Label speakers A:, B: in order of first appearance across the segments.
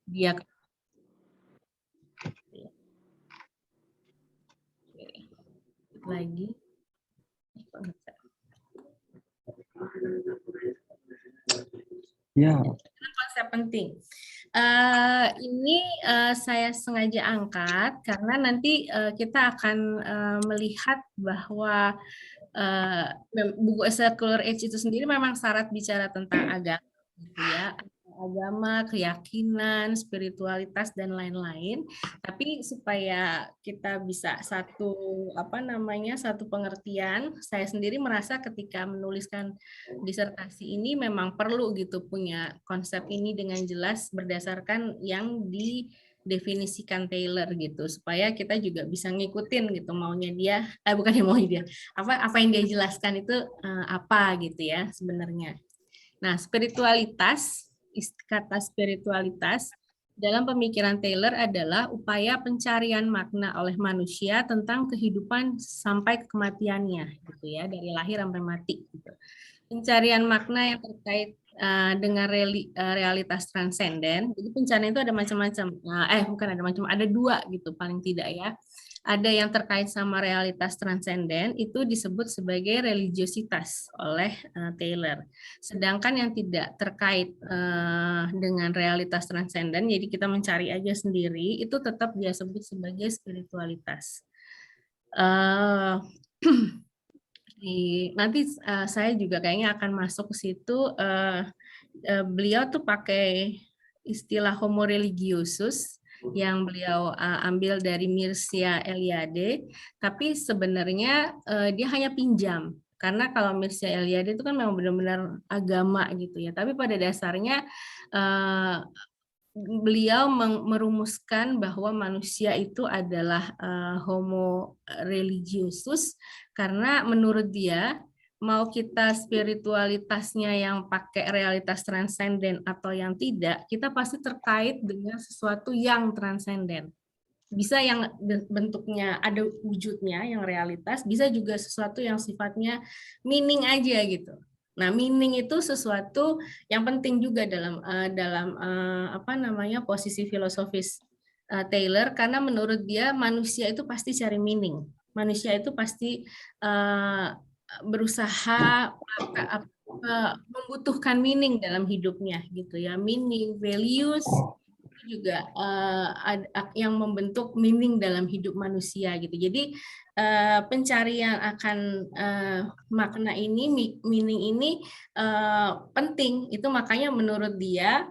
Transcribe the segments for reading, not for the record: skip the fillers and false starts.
A: dia lagi
B: ya.
A: Konsep penting. Ini saya sengaja angkat karena nanti kita akan melihat bahwa buku Secular Age itu sendiri memang syarat bicara tentang agama, gitu ya. Agama, keyakinan, spiritualitas dan lain-lain. Tapi supaya kita bisa satu pengertian, saya sendiri merasa ketika menuliskan disertasi ini memang perlu gitu punya konsep ini dengan jelas berdasarkan yang didefinisikan Taylor gitu supaya kita juga bisa ngikutin gitu maunya dia bukan yang maunya dia apa yang dia jelaskan itu apa gitu ya sebenarnya. Nah, kata spiritualitas dalam pemikiran Taylor adalah upaya pencarian makna oleh manusia tentang kehidupan sampai kematiannya gitu ya, dari lahir sampai mati gitu. Pencarian makna yang terkait dengan realitas transenden. Jadi pencarian itu ada macam-macam. Bukan ada macam, ada dua gitu paling tidak ya. Ada yang terkait sama realitas transenden itu disebut sebagai religiositas oleh Taylor. Sedangkan yang tidak terkait dengan realitas transenden, jadi kita mencari aja sendiri, itu tetap dia sebut sebagai spiritualitas. Nanti saya juga kayaknya akan masuk ke situ. Beliau tuh pakai istilah homo religiosus yang beliau ambil dari Mircea Eliade, tapi sebenarnya dia hanya pinjam. Karena kalau Mircea Eliade itu kan memang benar-benar agama gitu ya. Tapi pada dasarnya beliau merumuskan bahwa manusia itu adalah homo religiosus karena menurut dia mau kita spiritualitasnya yang pakai realitas transenden atau yang tidak, kita pasti terkait dengan sesuatu yang transenden. Bisa yang bentuknya ada wujudnya yang realitas, bisa juga sesuatu yang sifatnya meaning aja gitu. Nah, meaning itu sesuatu yang penting juga dalam posisi filosofis Taylor karena menurut dia manusia itu pasti cari meaning. Manusia itu pasti berusaha membutuhkan meaning dalam hidupnya gitu ya, meaning, values juga yang membentuk meaning dalam hidup manusia gitu. Jadi pencarian akan makna ini, meaning ini penting. Itu makanya menurut dia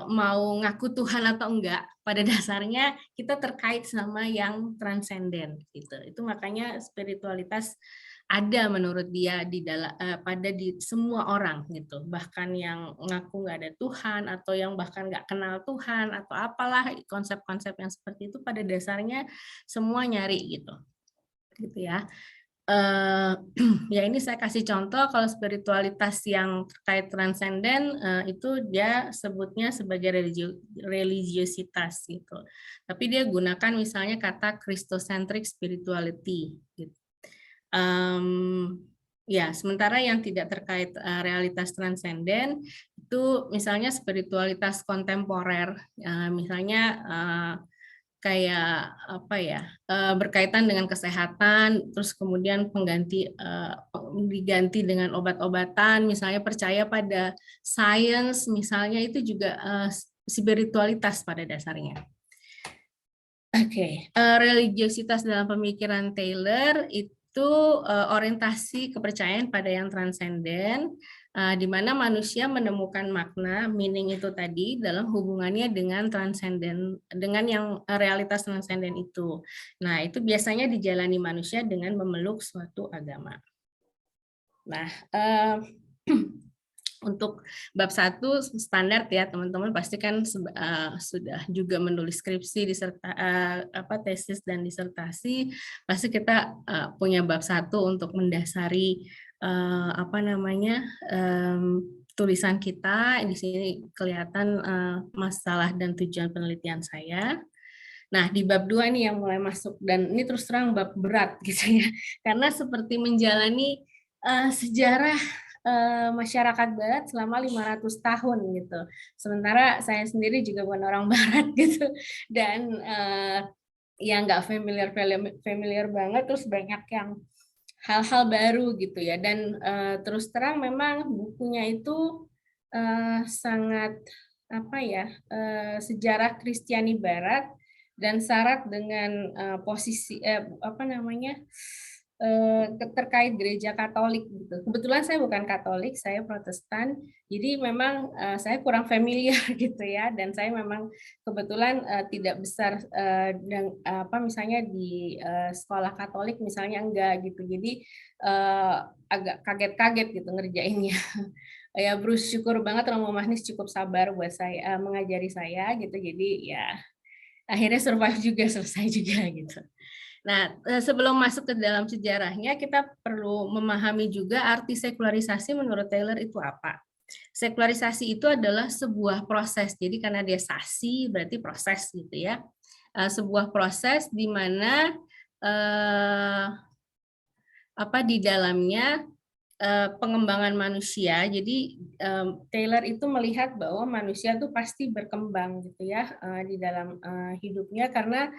A: mau ngaku Tuhan atau enggak, pada dasarnya kita terkait sama yang transenden gitu. Itu makanya spiritualitas ada menurut dia pada di semua orang gitu, bahkan yang ngaku nggak ada Tuhan atau yang bahkan nggak kenal Tuhan atau apalah konsep-konsep yang seperti itu pada dasarnya semua nyari gitu ya. Ya ini saya kasih contoh kalau spiritualitas yang terkait transenden itu dia sebutnya sebagai religiositas gitu. Tapi dia gunakan misalnya kata Christocentric spirituality gitu. Ya, sementara yang tidak terkait realitas transenden itu misalnya spiritualitas kontemporer, misalnya kayak apa ya, berkaitan dengan kesehatan, terus kemudian diganti dengan obat-obatan, misalnya percaya pada sains, misalnya itu juga spiritualitas pada dasarnya. Oke, religiositas dalam pemikiran Taylor itu orientasi kepercayaan pada yang transenden, di mana manusia menemukan makna, meaning itu tadi dalam hubungannya dengan transenden, dengan yang realitas transenden itu. Nah, itu biasanya dijalani manusia dengan memeluk suatu agama. Nah, untuk bab 1 standar ya teman-teman pasti kan sudah juga menulis skripsi tesis dan disertasi pasti kita punya bab 1 untuk mendasari tulisan kita. Di sini kelihatan masalah dan tujuan penelitian saya. Nah, di bab 2 ini yang mulai masuk dan ini terus terang bab berat gitu ya. Karena seperti menjalani sejarah masyarakat Barat selama 500 tahun gitu. Sementara saya sendiri juga bukan orang Barat gitu, dan yang nggak familiar banget, terus banyak yang hal-hal baru gitu ya. Dan terus terang memang bukunya itu sangat apa ya, sejarah Kristiani Barat dan syarat dengan posisi apa namanya, terkait gereja Katolik gitu. Kebetulan saya bukan Katolik, saya Protestan, jadi memang saya kurang familiar gitu ya. Dan saya memang kebetulan tidak besar dan apa misalnya di sekolah Katolik misalnya, enggak gitu. Jadi agak kaget-kaget gitu ngerjainnya. Ya bersyukur banget Romo Magnis cukup sabar buat saya mengajari saya gitu. Jadi ya akhirnya survive juga, selesai juga gitu. Nah, sebelum masuk ke dalam sejarahnya, kita perlu memahami juga arti sekularisasi menurut Taylor itu apa. Sekularisasi itu adalah sebuah proses. Jadi karena dia sasi berarti proses gitu ya. Sebuah proses di mana apa di dalamnya pengembangan manusia. Jadi Taylor itu melihat bahwa manusia itu pasti berkembang gitu ya di dalam hidupnya, karena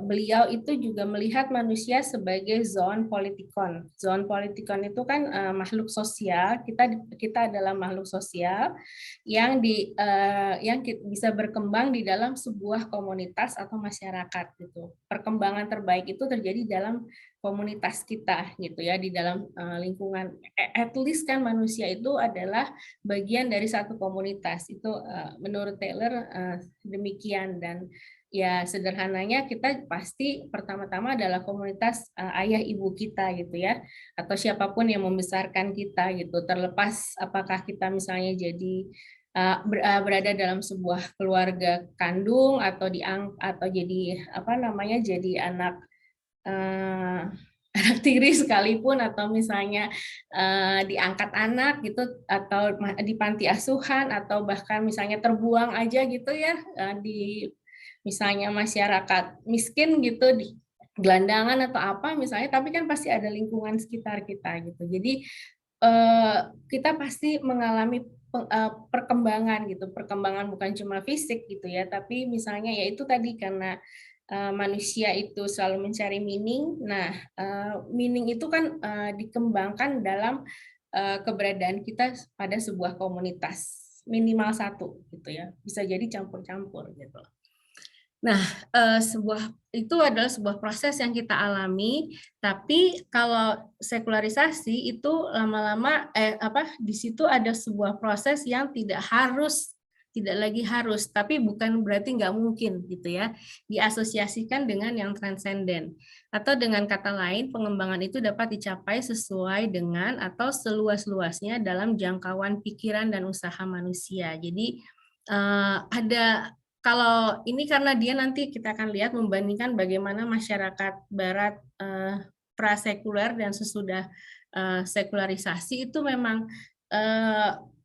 A: beliau itu juga melihat manusia sebagai zoon politikon. Zoon politikon itu kan makhluk sosial. Kita adalah makhluk sosial yang bisa berkembang di dalam sebuah komunitas atau masyarakat gitu. Perkembangan terbaik itu terjadi dalam komunitas kita gitu ya, di dalam lingkungan. At least kan manusia itu adalah bagian dari satu komunitas. Itu menurut Taylor demikian. Dan ya sederhananya kita pasti pertama-tama adalah komunitas ayah ibu kita gitu ya, atau siapapun yang membesarkan kita gitu. Terlepas apakah kita misalnya jadi berada dalam sebuah keluarga kandung atau atau jadi apa namanya, jadi anak anak tiri sekalipun, atau misalnya diangkat anak gitu, atau di panti asuhan, atau bahkan misalnya terbuang aja gitu ya di misalnya masyarakat miskin gitu, di gelandangan atau apa misalnya, tapi kan pasti ada lingkungan sekitar kita gitu. Jadi kita pasti mengalami perkembangan gitu, perkembangan bukan cuma fisik gitu ya, tapi misalnya ya itu tadi, karena manusia itu selalu mencari meaning. Nah, meaning itu kan dikembangkan dalam keberadaan kita pada sebuah komunitas, minimal satu gitu ya. Bisa jadi campur-campur gitu. Nah, itu adalah sebuah proses yang kita alami, tapi kalau sekularisasi itu lama-lama di situ ada sebuah proses yang tidak lagi harus, tapi bukan berarti nggak mungkin gitu ya, diasosiasikan dengan yang transenden. Atau dengan kata lain, pengembangan itu dapat dicapai sesuai dengan atau seluas-luasnya dalam jangkauan pikiran dan usaha manusia. Jadi ada, kalau ini karena dia nanti kita akan lihat membandingkan bagaimana masyarakat Barat prasekuler dan sesudah sekularisasi itu memang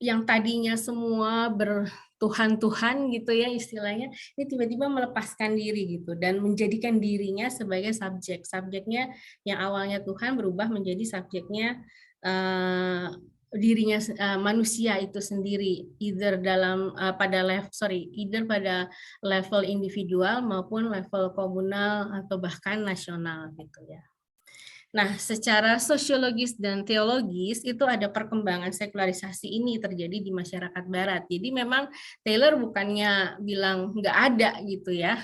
A: yang tadinya semua bertuhan-tuhan gitu ya istilahnya, ini tiba-tiba melepaskan diri gitu dan menjadikan dirinya sebagai subjek. Subjeknya yang awalnya Tuhan berubah menjadi subjeknya dirinya manusia itu sendiri, either pada level individual maupun level komunal atau bahkan nasional gitu ya. Nah, secara sosiologis dan teologis itu ada perkembangan sekularisasi ini terjadi di masyarakat Barat. Jadi memang Taylor bukannya bilang nggak ada gitu ya,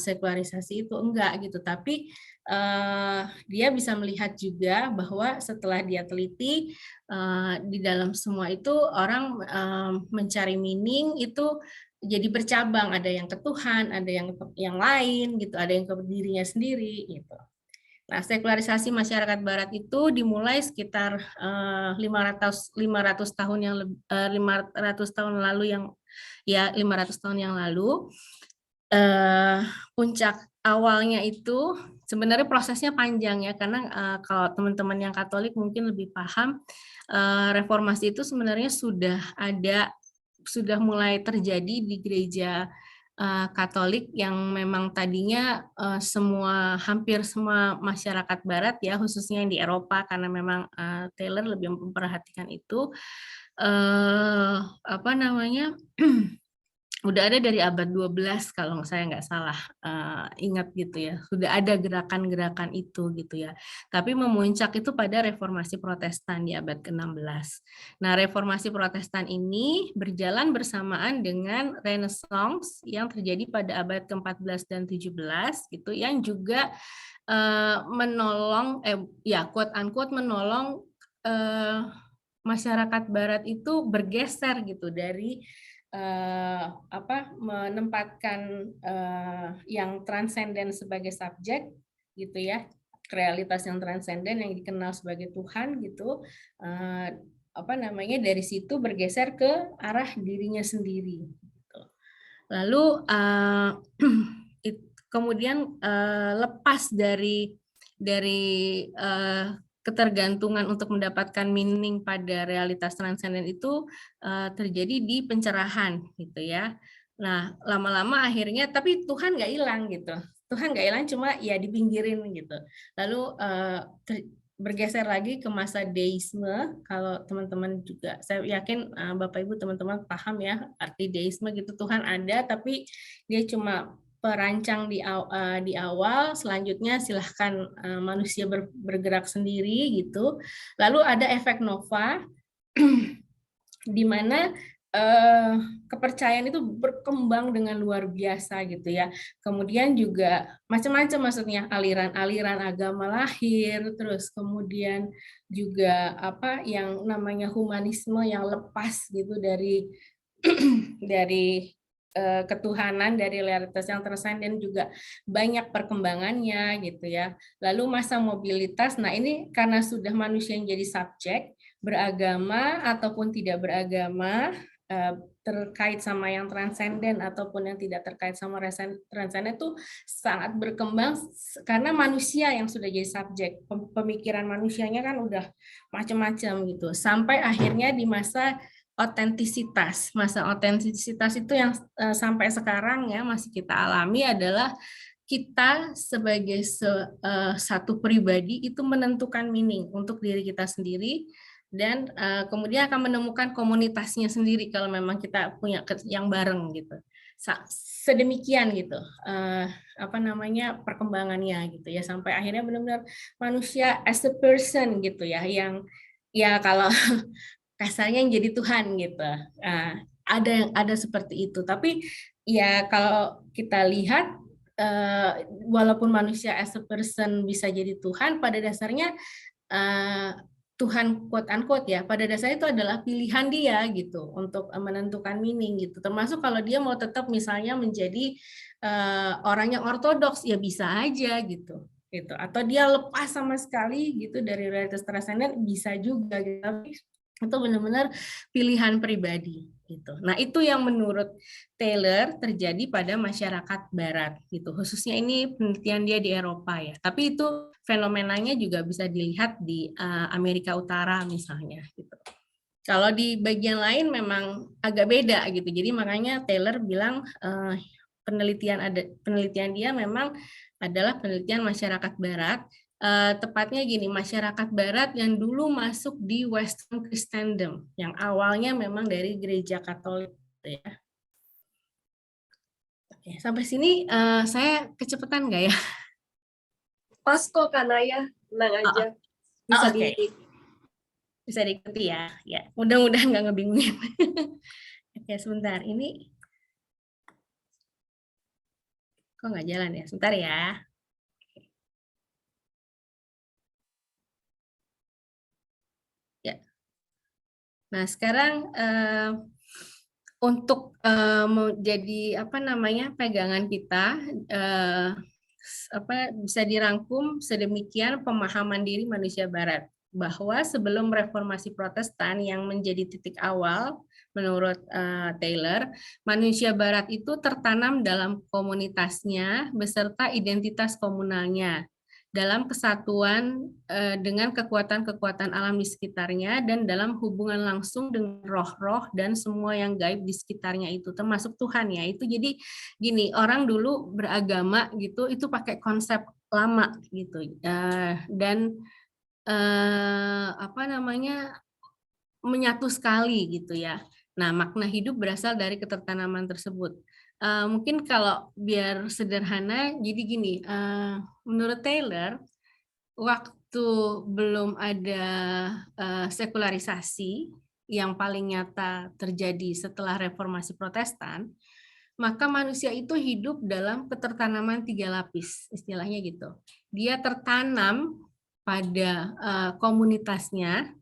A: sekularisasi itu enggak gitu, tapi dia bisa melihat juga bahwa setelah dia teliti di dalam semua itu orang mencari meaning itu jadi bercabang, ada yang ke Tuhan, ada yang lain gitu, ada yang ke dirinya sendiri gitu. Nah, sekularisasi masyarakat Barat itu dimulai sekitar 500 tahun lalu, 500 tahun yang lalu. Puncak awalnya itu sebenarnya prosesnya panjang ya, karena kalau teman-teman yang Katolik mungkin lebih paham, reformasi itu sebenarnya sudah mulai terjadi di gereja Katolik yang memang tadinya hampir semua masyarakat Barat ya, khususnya yang di Eropa, karena memang Taylor lebih memperhatikan itu, apa namanya, udah ada dari abad 12 kalau saya nggak salah ingat gitu ya, sudah ada gerakan-gerakan itu gitu ya. Tapi memuncak itu pada reformasi Protestan di abad ke-16. Nah, reformasi Protestan ini berjalan bersamaan dengan Renaissance yang terjadi pada abad ke-14 dan 17 gitu, yang juga menolong ya quote unquote menolong masyarakat Barat itu bergeser gitu dari menempatkan yang transenden sebagai subjek gitu ya, realitas yang transenden yang dikenal sebagai Tuhan gitu, dari situ bergeser ke arah dirinya sendiri gitu. Lalu kemudian lepas dari ketergantungan untuk mendapatkan meaning pada realitas transenden itu terjadi di pencerahan gitu ya. Nah, lama-lama akhirnya, tapi Tuhan nggak hilang gitu. Tuhan nggak hilang, cuma ya dipinggirin gitu. Lalu bergeser lagi ke masa deisme. Kalau teman-teman juga, saya yakin Bapak Ibu teman-teman paham ya arti deisme gitu. Tuhan ada, tapi dia cuma perancang di awal, selanjutnya silahkan manusia bergerak sendiri gitu. Lalu ada efek nova, di mana kepercayaan itu berkembang dengan luar biasa gitu ya. Kemudian juga macam-macam, maksudnya aliran-aliran agama lahir, terus kemudian juga apa yang namanya humanisme yang lepas gitu dari ketuhanan, dari realitas yang transenden juga banyak perkembangannya gitu ya. Lalu masa mobilitas, nah ini karena sudah manusia yang jadi subjek, beragama ataupun tidak beragama, terkait sama yang transenden ataupun yang tidak terkait sama transenden itu sangat berkembang karena manusia yang sudah jadi subjek, pemikiran manusianya kan udah macam-macam gitu, sampai akhirnya di masa otentisitas. Masa otentisitas itu yang sampai sekarang ya masih kita alami adalah kita sebagai satu pribadi itu menentukan meaning untuk diri kita sendiri, dan kemudian akan menemukan komunitasnya sendiri kalau memang kita punya yang bareng gitu. Sedemikian gitu perkembangannya gitu ya, sampai akhirnya benar-benar manusia as a person gitu ya, yang ya kalau kasarnya yang jadi Tuhan gitu. Ada seperti itu. Tapi ya kalau kita lihat walaupun manusia as a person bisa jadi Tuhan, pada dasarnya Tuhan quote unquote ya, pada dasarnya itu adalah pilihan dia gitu untuk menentukan meaning gitu. Termasuk kalau dia mau tetap misalnya menjadi orang yang ortodoks ya bisa aja gitu. Atau dia lepas sama sekali gitu dari realitas transenden bisa juga gitu. Tapi itu benar-benar pilihan pribadi gitu. Nah, itu yang menurut Taylor terjadi pada masyarakat Barat gitu. Khususnya ini penelitian dia di Eropa ya. Tapi itu fenomenanya juga bisa dilihat di Amerika Utara misalnya gitu. Kalau di bagian lain memang agak beda gitu. Jadi makanya Taylor bilang penelitian dia memang adalah penelitian masyarakat Barat. Tepatnya gini, masyarakat Barat yang dulu masuk di Western Christendom, yang awalnya memang dari gereja Katolik. Ya. Oke, sampai sini saya kecepatan nggak ya?
C: Pas kok Kanaya, tenang aja. Bisa
A: bisa diikuti ya. Ya, mudah-mudahan nggak ngebingungin. Oke, sebentar. Ini kok nggak jalan ya? Sebentar ya. Nah, sekarang untuk menjadi pegangan kita bisa dirangkum sedemikian pemahaman diri manusia Barat, bahwa sebelum reformasi Protestan yang menjadi titik awal menurut Taylor, manusia Barat itu tertanam dalam komunitasnya beserta identitas komunalnya. dalam kesatuan dengan kekuatan-kekuatan alam di sekitarnya dan dalam hubungan langsung dengan roh-roh dan semua yang gaib di sekitarnya itu, termasuk Tuhan ya. Itu jadi gini, orang dulu beragama gitu itu pakai konsep lama gitu, dan apa namanya, menyatu sekali gitu ya. Nah, makna hidup berasal dari ketertanaman tersebut. Mungkin kalau biar sederhana, jadi gini, menurut Taylor, waktu belum ada sekularisasi yang paling nyata terjadi setelah reformasi Protestan, maka manusia itu hidup dalam ketertanaman 3 lapis, istilahnya gitu. Dia tertanam pada komunitasnya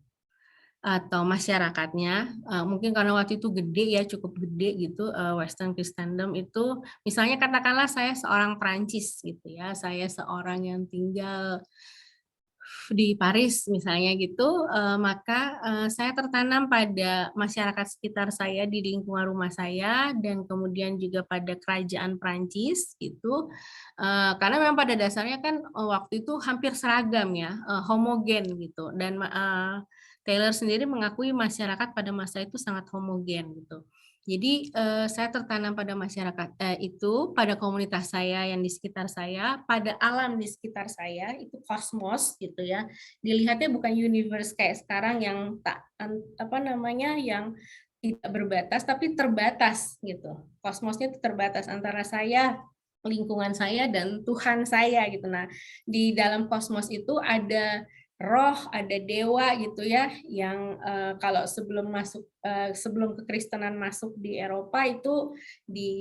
A: atau masyarakatnya, mungkin karena waktu itu gede ya, cukup gede gitu, Western Christendom itu, misalnya katakanlah saya seorang Perancis gitu ya, saya seorang yang tinggal di Paris misalnya gitu, maka saya tertanam pada masyarakat sekitar saya di lingkungan rumah saya dan kemudian juga pada kerajaan Prancis gitu, karena memang pada dasarnya kan waktu itu hampir seragam ya, homogen gitu dan Taylor sendiri mengakui masyarakat pada masa itu sangat homogen gitu. Jadi saya tertanam pada masyarakat itu, pada komunitas saya yang di sekitar saya, pada alam di sekitar saya, itu kosmos gitu ya. Dilihatnya bukan universe kayak sekarang yang tak apa namanya yang tidak berbatas tapi terbatas gitu. Kosmosnya itu terbatas antara saya, lingkungan saya dan Tuhan saya gitu. Nah, di dalam kosmos itu ada roh, ada dewa gitu ya, yang kalau sebelum kekristenan masuk di Eropa itu di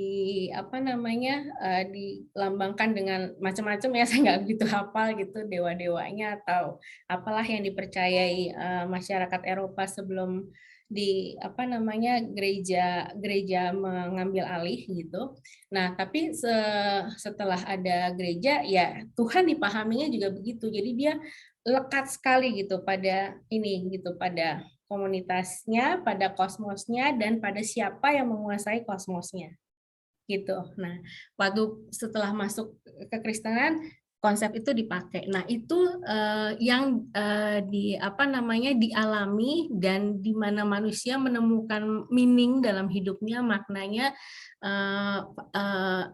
A: apa namanya dilambangkan dengan macam-macam ya, saya nggak begitu hafal gitu dewa-dewanya atau apalah yang dipercayai masyarakat Eropa sebelum di apa namanya gereja mengambil alih gitu. Nah, tapi setelah ada gereja ya Tuhan dipahaminya juga begitu. Jadi dia lekat sekali gitu pada ini gitu, pada komunitasnya, pada kosmosnya dan pada siapa yang menguasai kosmosnya gitu. Nah, waktu setelah masuk kekristenan konsep itu dipakai. Nah, itu yang di apa namanya dialami dan di mana manusia menemukan meaning dalam hidupnya, maknanya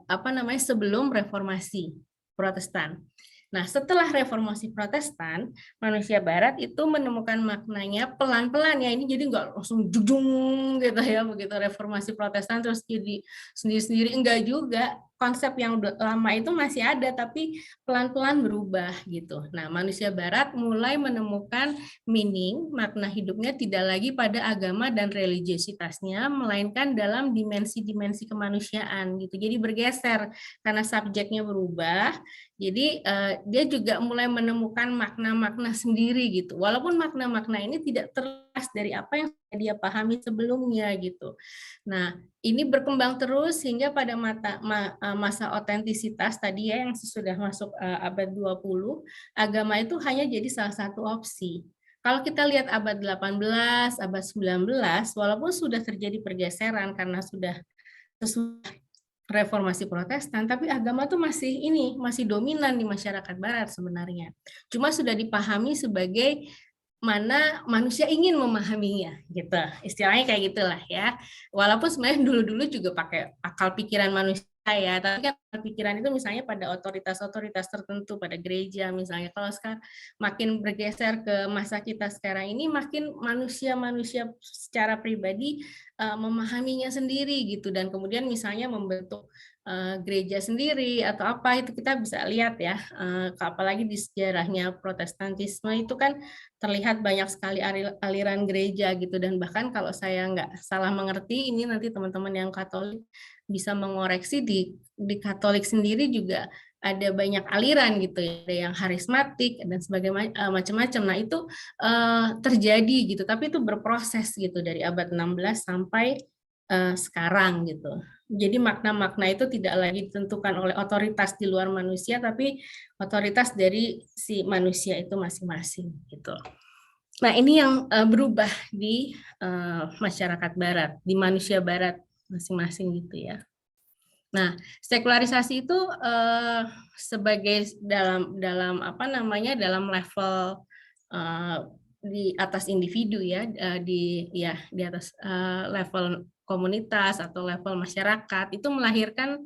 A: apa namanya sebelum reformasi Protestan. Nah, setelah reformasi Protestan, manusia Barat itu menemukan maknanya pelan-pelan ya. Ini jadi nggak langsung jujung gitu ya, begitu reformasi Protestan terus jadi sendiri-sendiri, enggak juga. Konsep yang lama itu masih ada, tapi pelan-pelan berubah gitu. Nah, manusia Barat mulai menemukan meaning, makna hidupnya tidak lagi pada agama dan religiositasnya, melainkan dalam dimensi-dimensi kemanusiaan gitu. Jadi bergeser karena subjeknya berubah. Jadi dia juga mulai menemukan makna-makna sendiri gitu. Walaupun makna-makna ini tidak terlepas dari apa yang dia pahami sebelumnya gitu. Nah, ini berkembang terus hingga pada masa otentisitas tadi ya yang sudah masuk abad 20, agama itu hanya jadi salah satu opsi. Kalau kita lihat abad 18, abad 19, walaupun sudah terjadi pergeseran karena sudah sesudah reformasi Protestan, tapi agama tuh masih dominan di masyarakat Barat sebenarnya. Cuma sudah dipahami sebagai mana manusia ingin memahaminya gitu, istilahnya kayak gitulah ya. Walaupun sebenarnya dulu-dulu juga pakai akal pikiran manusia ya, tapi kan akal pikiran itu misalnya pada otoritas-otoritas tertentu, pada gereja misalnya. Kalau sekarang makin bergeser ke masa kita sekarang ini, makin manusia-manusia secara pribadi memahaminya sendiri gitu, dan kemudian misalnya membentuk gereja sendiri atau apa, itu kita bisa lihat ya, apalagi di sejarahnya Protestantisme itu kan terlihat banyak sekali aliran gereja gitu, dan bahkan kalau saya nggak salah mengerti, ini nanti teman-teman yang Katolik bisa mengoreksi, di Katolik sendiri juga ada banyak aliran gitu ya, ada yang harismatik dan sebagainya macam-macam. Nah, itu terjadi gitu, tapi itu berproses gitu dari abad 16 sampai sekarang gitu. Jadi makna-makna itu tidak lagi ditentukan oleh otoritas di luar manusia, tapi otoritas dari si manusia itu masing-masing gitu. Nah, ini yang berubah di masyarakat Barat, di manusia Barat masing-masing gitu ya. Nah, sekularisasi itu sebagai dalam apa namanya, dalam level di atas individu ya, di atas level komunitas atau level masyarakat itu melahirkan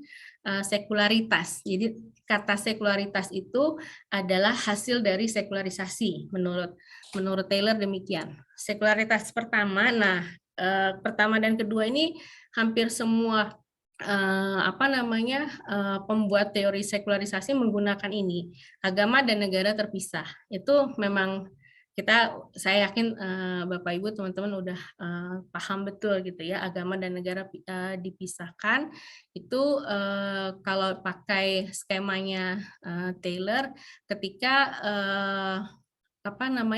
A: sekularitas. Jadi kata sekularitas itu adalah hasil dari sekularisasi menurut Taylor demikian. Sekularitas pertama, pertama dan kedua ini hampir semua pembuat teori sekularisasi menggunakan ini, agama dan negara terpisah. Itu memang saya yakin Bapak Ibu teman-teman udah paham betul gitu ya, agama dan negara dipisahkan. Itu kalau pakai skemanya Taylor, ketika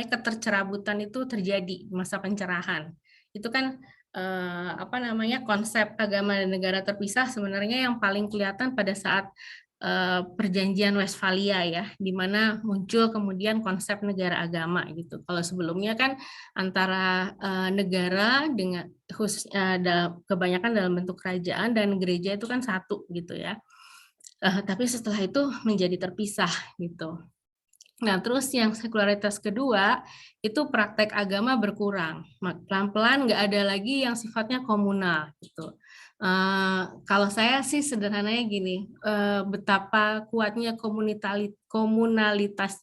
A: ketercerabutan itu terjadi masa pencerahan, itu kan konsep agama dan negara terpisah sebenarnya yang paling kelihatan pada saat perjanjian Westphalia ya, di mana muncul kemudian konsep negara agama gitu. Kalau sebelumnya kan antara negara dengan kebanyakan dalam bentuk kerajaan dan gereja itu kan satu gitu ya. Tapi setelah itu menjadi terpisah gitu. Nah, terus yang sekularitas kedua, itu praktek agama berkurang. Pelan-pelan nggak ada lagi yang sifatnya komunal. Gitu. Kalau saya sih sederhananya gini, betapa kuatnya komunalitas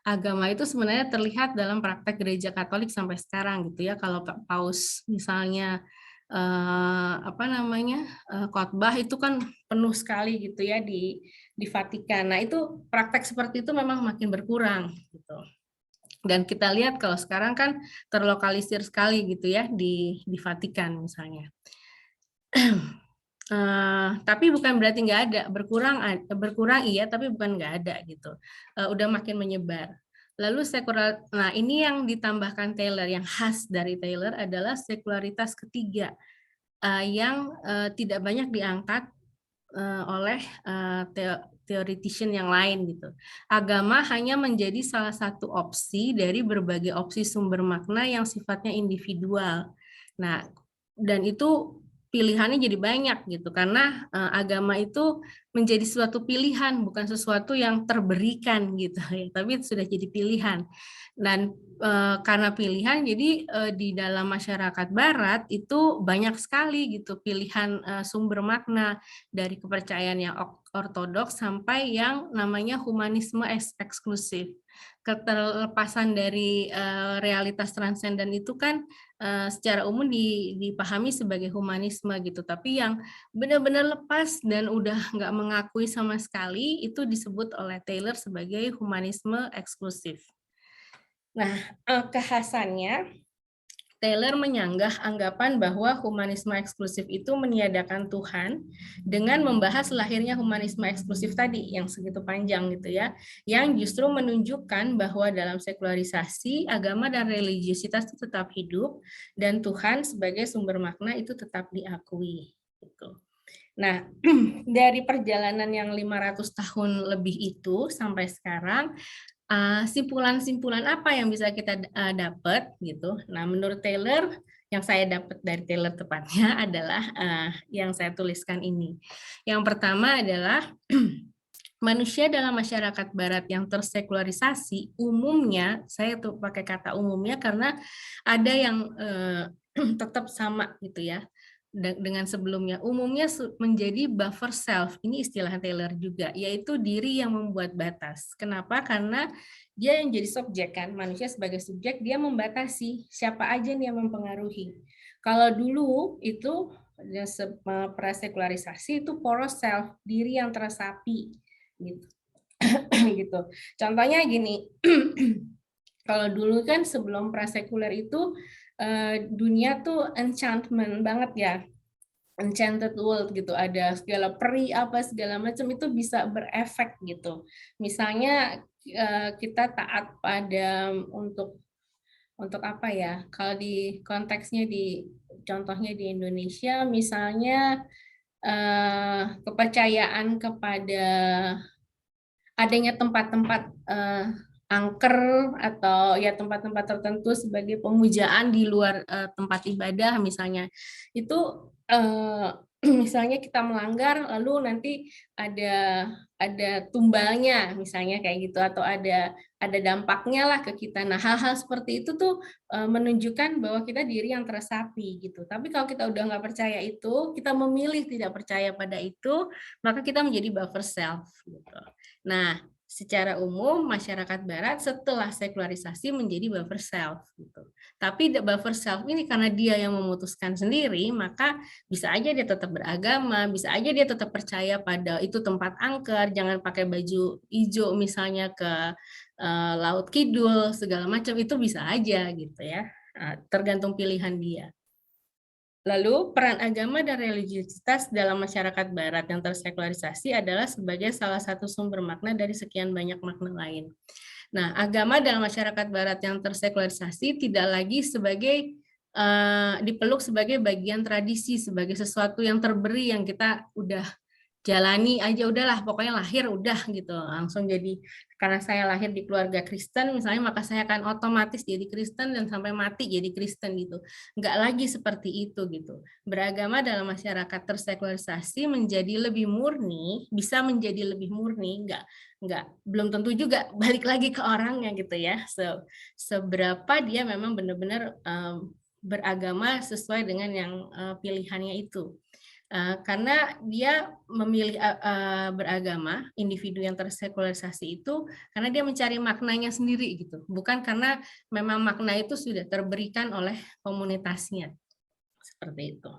A: agama itu sebenarnya terlihat dalam praktek gereja Katolik sampai sekarang gitu ya. Kalau Paus misalnya khotbah itu kan penuh sekali gitu ya di Vatikan. Nah, itu praktek seperti itu memang makin berkurang gitu. Dan kita lihat kalau sekarang kan terlokalisir sekali gitu ya di Vatikan misalnya. Tapi bukan berarti nggak ada, berkurang iya, tapi bukan nggak ada gitu. Udah makin menyebar. Lalu nah ini yang ditambahkan Taylor, yang khas dari Taylor adalah sekularitas ketiga yang tidak banyak diangkat oleh teoretician yang lain gitu. Agama hanya menjadi salah satu opsi dari berbagai opsi sumber makna yang sifatnya individual. Nah, dan itu pilihannya jadi banyak gitu karena agama itu menjadi suatu pilihan, bukan sesuatu yang terberikan gitu ya, tapi sudah jadi pilihan. Dan karena pilihan, jadi di dalam masyarakat Barat itu banyak sekali gitu pilihan sumber makna dari kepercayaan yang ortodoks sampai yang namanya humanisme eksklusif. Keterlepasan dari realitas transenden itu kan secara umum dipahami sebagai humanisme gitu, tapi yang benar-benar lepas dan udah nggak mengakui sama sekali itu disebut oleh Taylor sebagai humanisme eksklusif. Nah, kekhasannya Taylor menyanggah anggapan bahwa humanisme eksklusif itu meniadakan Tuhan dengan membahas lahirnya humanisme eksklusif tadi yang segitu panjang gitu ya, yang justru menunjukkan bahwa dalam sekularisasi agama dan religiusitas itu tetap hidup dan Tuhan sebagai sumber makna itu tetap diakui gitu. Nah, dari perjalanan yang 500 tahun lebih itu sampai sekarang, simpulan-simpulan apa yang bisa kita dapat gitu. Nah, menurut Taylor, yang saya dapat dari Taylor tepatnya adalah yang saya tuliskan ini. Yang pertama adalah manusia dalam masyarakat Barat yang tersekularisasi umumnya, saya tuh pakai kata umumnya karena ada yang tetap sama gitu ya dengan sebelumnya, umumnya menjadi buffer self. Ini istilah Taylor juga, yaitu diri yang membuat batas. Kenapa? Karena dia yang jadi subjek kan, manusia sebagai subjek dia membatasi siapa aja nih yang mempengaruhi. Kalau dulu itu prasekularisasi itu poros self, diri yang teresapi gitu. Gitu. Contohnya gini. Kalau dulu kan sebelum prasekuler itu dunia tuh enchantment banget ya, enchanted world gitu, ada segala peri apa segala macam itu bisa berefek gitu. Misalnya kita taat pada untuk apa ya? Kalau di konteksnya contohnya di Indonesia misalnya kepercayaan kepada adanya tempat-tempat angker atau ya tempat-tempat tertentu sebagai pemujaan di luar tempat ibadah misalnya, itu misalnya kita melanggar lalu nanti ada tumbalnya misalnya kayak gitu, atau ada dampaknya lah ke kita. Nah, hal-hal seperti itu tuh menunjukkan bahwa kita diri yang teresapi gitu. Tapi kalau kita udah nggak percaya itu, kita memilih tidak percaya pada itu, maka kita menjadi buffer self gitu. Nah, secara umum masyarakat barat setelah sekularisasi menjadi buffer self gitu. Tapi buffer self ini karena dia yang memutuskan sendiri, maka bisa aja dia tetap beragama, bisa aja dia tetap percaya pada itu tempat angker, jangan pakai baju hijau misalnya ke Laut Kidul, segala macam, itu bisa aja gitu ya. Tergantung pilihan dia. Lalu peran agama dan religiusitas dalam masyarakat barat yang tersekularisasi adalah sebagai salah satu sumber makna dari sekian banyak makna lain. Nah, agama dalam masyarakat barat yang tersekularisasi tidak lagi sebagai dipeluk sebagai bagian tradisi, sebagai sesuatu yang terberi yang kita udah jalani aja, udahlah pokoknya lahir udah gitu langsung jadi, karena saya lahir di keluarga Kristen misalnya maka saya akan otomatis jadi Kristen dan sampai mati jadi Kristen gitu. Nggak lagi seperti itu gitu. Beragama dalam masyarakat tersekularisasi menjadi lebih murni, bisa menjadi lebih murni, nggak belum tentu juga, balik lagi ke orangnya gitu ya. Seberapa dia memang benar-benar beragama sesuai dengan yang pilihannya itu. Karena dia memilih beragama, individu yang tersekularisasi itu karena dia mencari maknanya sendiri gitu, bukan karena memang makna itu sudah terberikan oleh komunitasnya, seperti itu.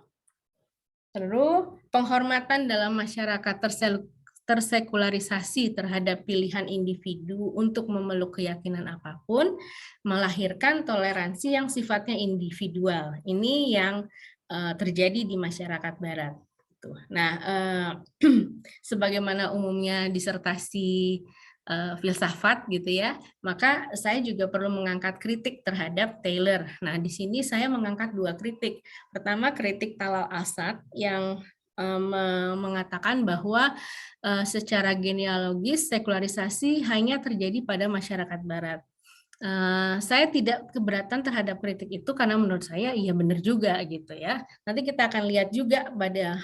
A: Terus penghormatan dalam masyarakat tersekularisasi terhadap pilihan individu untuk memeluk keyakinan apapun melahirkan toleransi yang sifatnya individual. Ini yang terjadi di masyarakat barat. Nah, sebagaimana umumnya disertasi filsafat gitu ya, maka saya juga perlu mengangkat kritik terhadap Taylor. Nah, di sini saya mengangkat dua kritik. Pertama, kritik Talal Asad yang mengatakan bahwa secara genealogis sekularisasi hanya terjadi pada masyarakat barat. Saya tidak keberatan terhadap kritik itu karena menurut saya iya benar juga gitu ya. Nanti kita akan lihat juga pada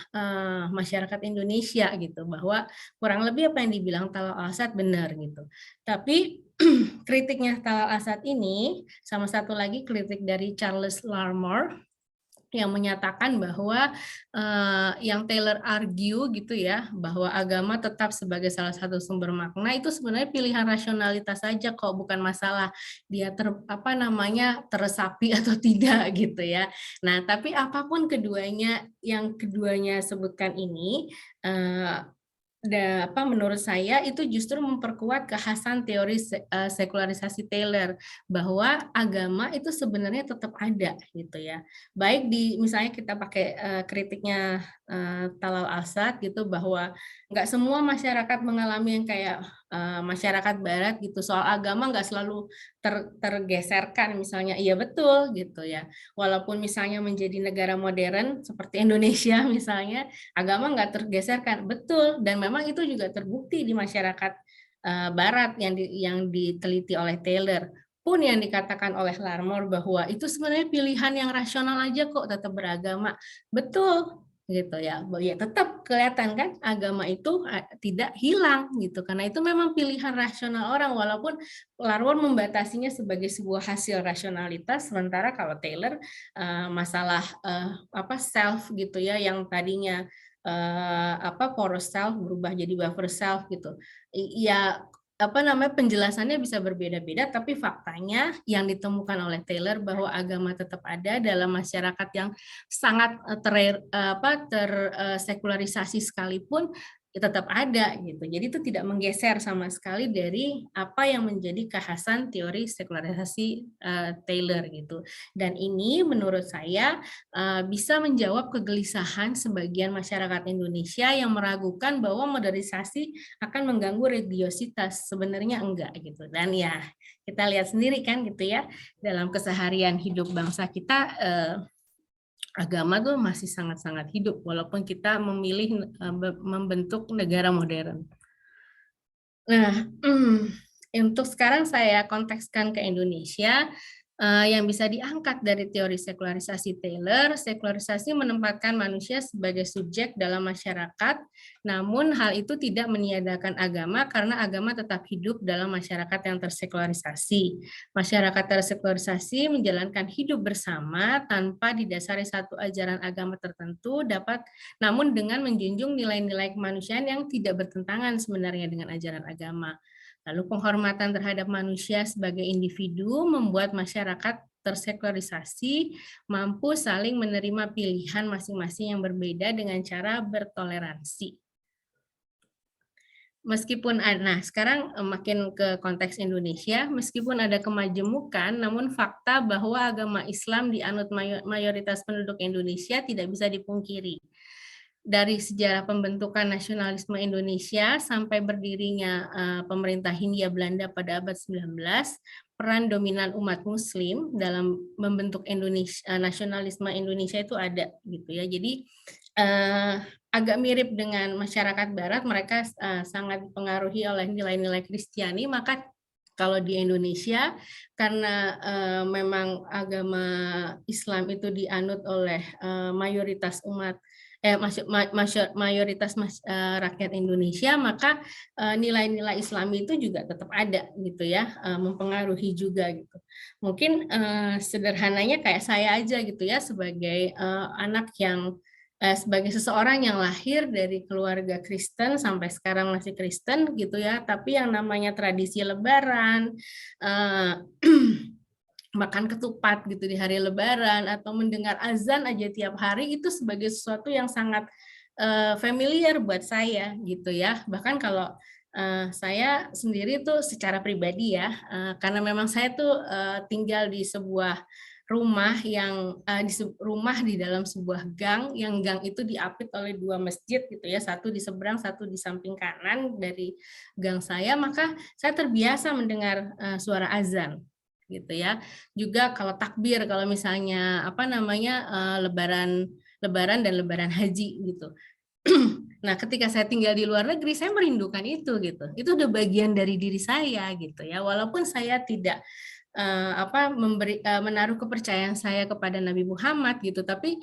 A: masyarakat Indonesia gitu bahwa kurang lebih apa yang dibilang Talal Asad benar gitu. Tapi kritiknya Talal Asad ini sama satu lagi kritik dari Charles Larmor yang menyatakan bahwa yang Taylor argue gitu ya, bahwa agama tetap sebagai salah satu sumber makna itu sebenarnya pilihan rasionalitas saja kok, bukan masalah dia teresapi atau tidak gitu ya. Nah, tapi apapun keduanya yang keduanya sebutkan ini menurut saya itu justru memperkuat kekhasan teori sekularisasi Taylor bahwa agama itu sebenarnya tetap ada gitu ya. Baik di misalnya kita pakai kritiknya Talal Asad gitu bahwa nggak semua masyarakat mengalami yang kayak masyarakat barat gitu, soal agama nggak selalu tergeserkan misalnya, iya betul gitu ya. Walaupun misalnya menjadi negara modern seperti Indonesia misalnya, agama nggak tergeserkan, betul, dan memang itu juga terbukti di masyarakat barat yang diteliti oleh Taylor. Pun yang dikatakan oleh Larmor bahwa itu sebenarnya pilihan yang rasional aja kok tetap beragama, betul gitu ya. Ya tetap kelihatan kan agama itu tidak hilang gitu, karena itu memang pilihan rasional orang, walaupun Larmor membatasinya sebagai sebuah hasil rasionalitas, sementara kalau Taylor masalah self gitu ya, yang tadinya porous self berubah jadi buffer self gitu. Ya penjelasannya bisa berbeda-beda, tapi faktanya yang ditemukan oleh Taylor bahwa agama tetap ada dalam masyarakat yang sangat tersekularisasi sekalipun, tetap ada gitu. Jadi itu tidak menggeser sama sekali dari apa yang menjadi kekhasan teori sekularisasi Taylor gitu. Dan ini menurut saya bisa menjawab kegelisahan sebagian masyarakat Indonesia yang meragukan bahwa modernisasi akan mengganggu religiositas. Sebenarnya enggak gitu. Dan ya kita lihat sendiri kan gitu ya, dalam keseharian hidup bangsa kita agama tuh masih sangat-sangat hidup walaupun kita memilih membentuk negara modern. Nah, untuk sekarang saya kontekskan ke Indonesia. Yang bisa diangkat dari teori sekularisasi Taylor, sekularisasi menempatkan manusia sebagai subjek dalam masyarakat, namun hal itu tidak meniadakan agama karena agama tetap hidup dalam masyarakat yang tersekularisasi. Masyarakat tersekularisasi menjalankan hidup bersama tanpa didasari satu ajaran agama tertentu, namun dengan menjunjung nilai-nilai kemanusiaan yang tidak bertentangan sebenarnya dengan ajaran agama. Lalu penghormatan terhadap manusia sebagai individu membuat masyarakat tersekularisasi mampu saling menerima pilihan masing-masing yang berbeda dengan cara bertoleransi. Meskipun, nah sekarang makin ke konteks Indonesia, meskipun ada kemajemukan, namun fakta bahwa agama Islam dianut mayoritas penduduk Indonesia tidak bisa dipungkiri. Dari sejarah pembentukan nasionalisme Indonesia sampai berdirinya pemerintah Hindia Belanda pada abad 19, peran dominan umat Muslim dalam membentuk nasionalisme Indonesia itu ada gitu ya. Jadi agak mirip dengan masyarakat Barat, mereka sangat dipengaruhi oleh nilai-nilai Kristiani, maka kalau di Indonesia karena memang agama Islam itu dianut oleh mayoritas rakyat Indonesia, maka nilai-nilai Islami itu juga tetap ada gitu ya, mempengaruhi juga gitu. Mungkin sederhananya kayak saya aja gitu ya, sebagai anak yang sebagai seseorang yang lahir dari keluarga Kristen sampai sekarang masih Kristen gitu ya, tapi yang namanya tradisi Lebaran, makan ketupat gitu di hari Lebaran atau mendengar azan aja tiap hari itu sebagai sesuatu yang sangat familiar buat saya gitu ya. Bahkan kalau saya sendiri tuh secara pribadi ya, karena memang saya tuh tinggal di sebuah rumah rumah di dalam sebuah gang, yang gang itu diapit oleh 2 masjid gitu ya, satu di seberang, satu di samping kanan dari gang saya, maka saya terbiasa mendengar suara azan gitu ya. Juga kalau takbir, kalau misalnya lebaran dan lebaran haji gitu. Nah, ketika saya tinggal di luar negeri, saya merindukan itu gitu. Itu udah bagian dari diri saya gitu ya. Walaupun saya tidak menaruh kepercayaan saya kepada Nabi Muhammad gitu, tapi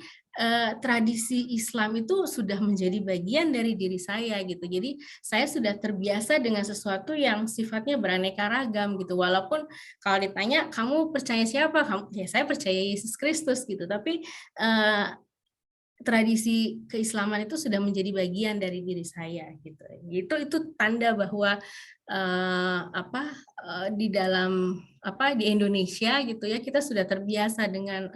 A: tradisi Islam itu sudah menjadi bagian dari diri saya gitu. Jadi saya sudah terbiasa dengan sesuatu yang sifatnya beraneka ragam gitu. Walaupun kalau ditanya kamu percaya siapa, ya saya percaya Yesus Kristus gitu. Tapi tradisi keislaman itu sudah menjadi bagian dari diri saya gitu. Itu tanda bahwa di dalam di Indonesia gitu ya, kita sudah terbiasa dengan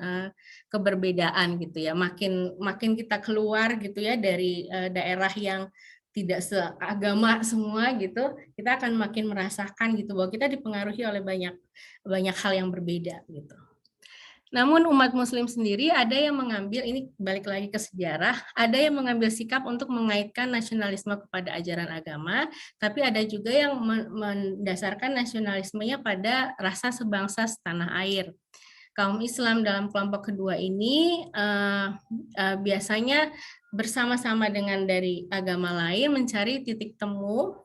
A: keberbedaan gitu ya. Makin kita keluar gitu ya dari daerah yang tidak seagama semua gitu, kita akan makin merasakan gitu bahwa kita dipengaruhi oleh banyak hal yang berbeda gitu. Namun umat Muslim sendiri ada yang mengambil, ini balik lagi ke sejarah, ada yang mengambil sikap untuk mengaitkan nasionalisme kepada ajaran agama, tapi ada juga yang mendasarkan nasionalismenya pada rasa sebangsa setanah air. Kaum Islam dalam kelompok kedua ini biasanya bersama-sama dengan dari agama lain mencari titik temu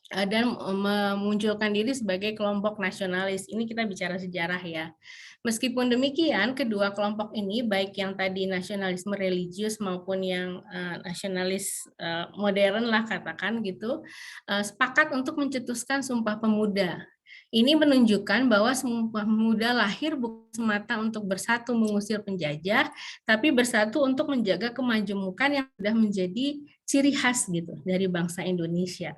A: dan memunculkan diri sebagai kelompok nasionalis. Ini kita bicara sejarah ya. Meskipun demikian, kedua kelompok ini, baik yang tadi nasionalisme religius maupun yang nasionalis modern lah katakan gitu, sepakat untuk mencetuskan Sumpah Pemuda. Ini menunjukkan bahwa Sumpah Pemuda lahir bukan semata untuk bersatu mengusir penjajah, tapi bersatu untuk menjaga kemajemukan yang sudah menjadi ciri khas gitu dari bangsa Indonesia.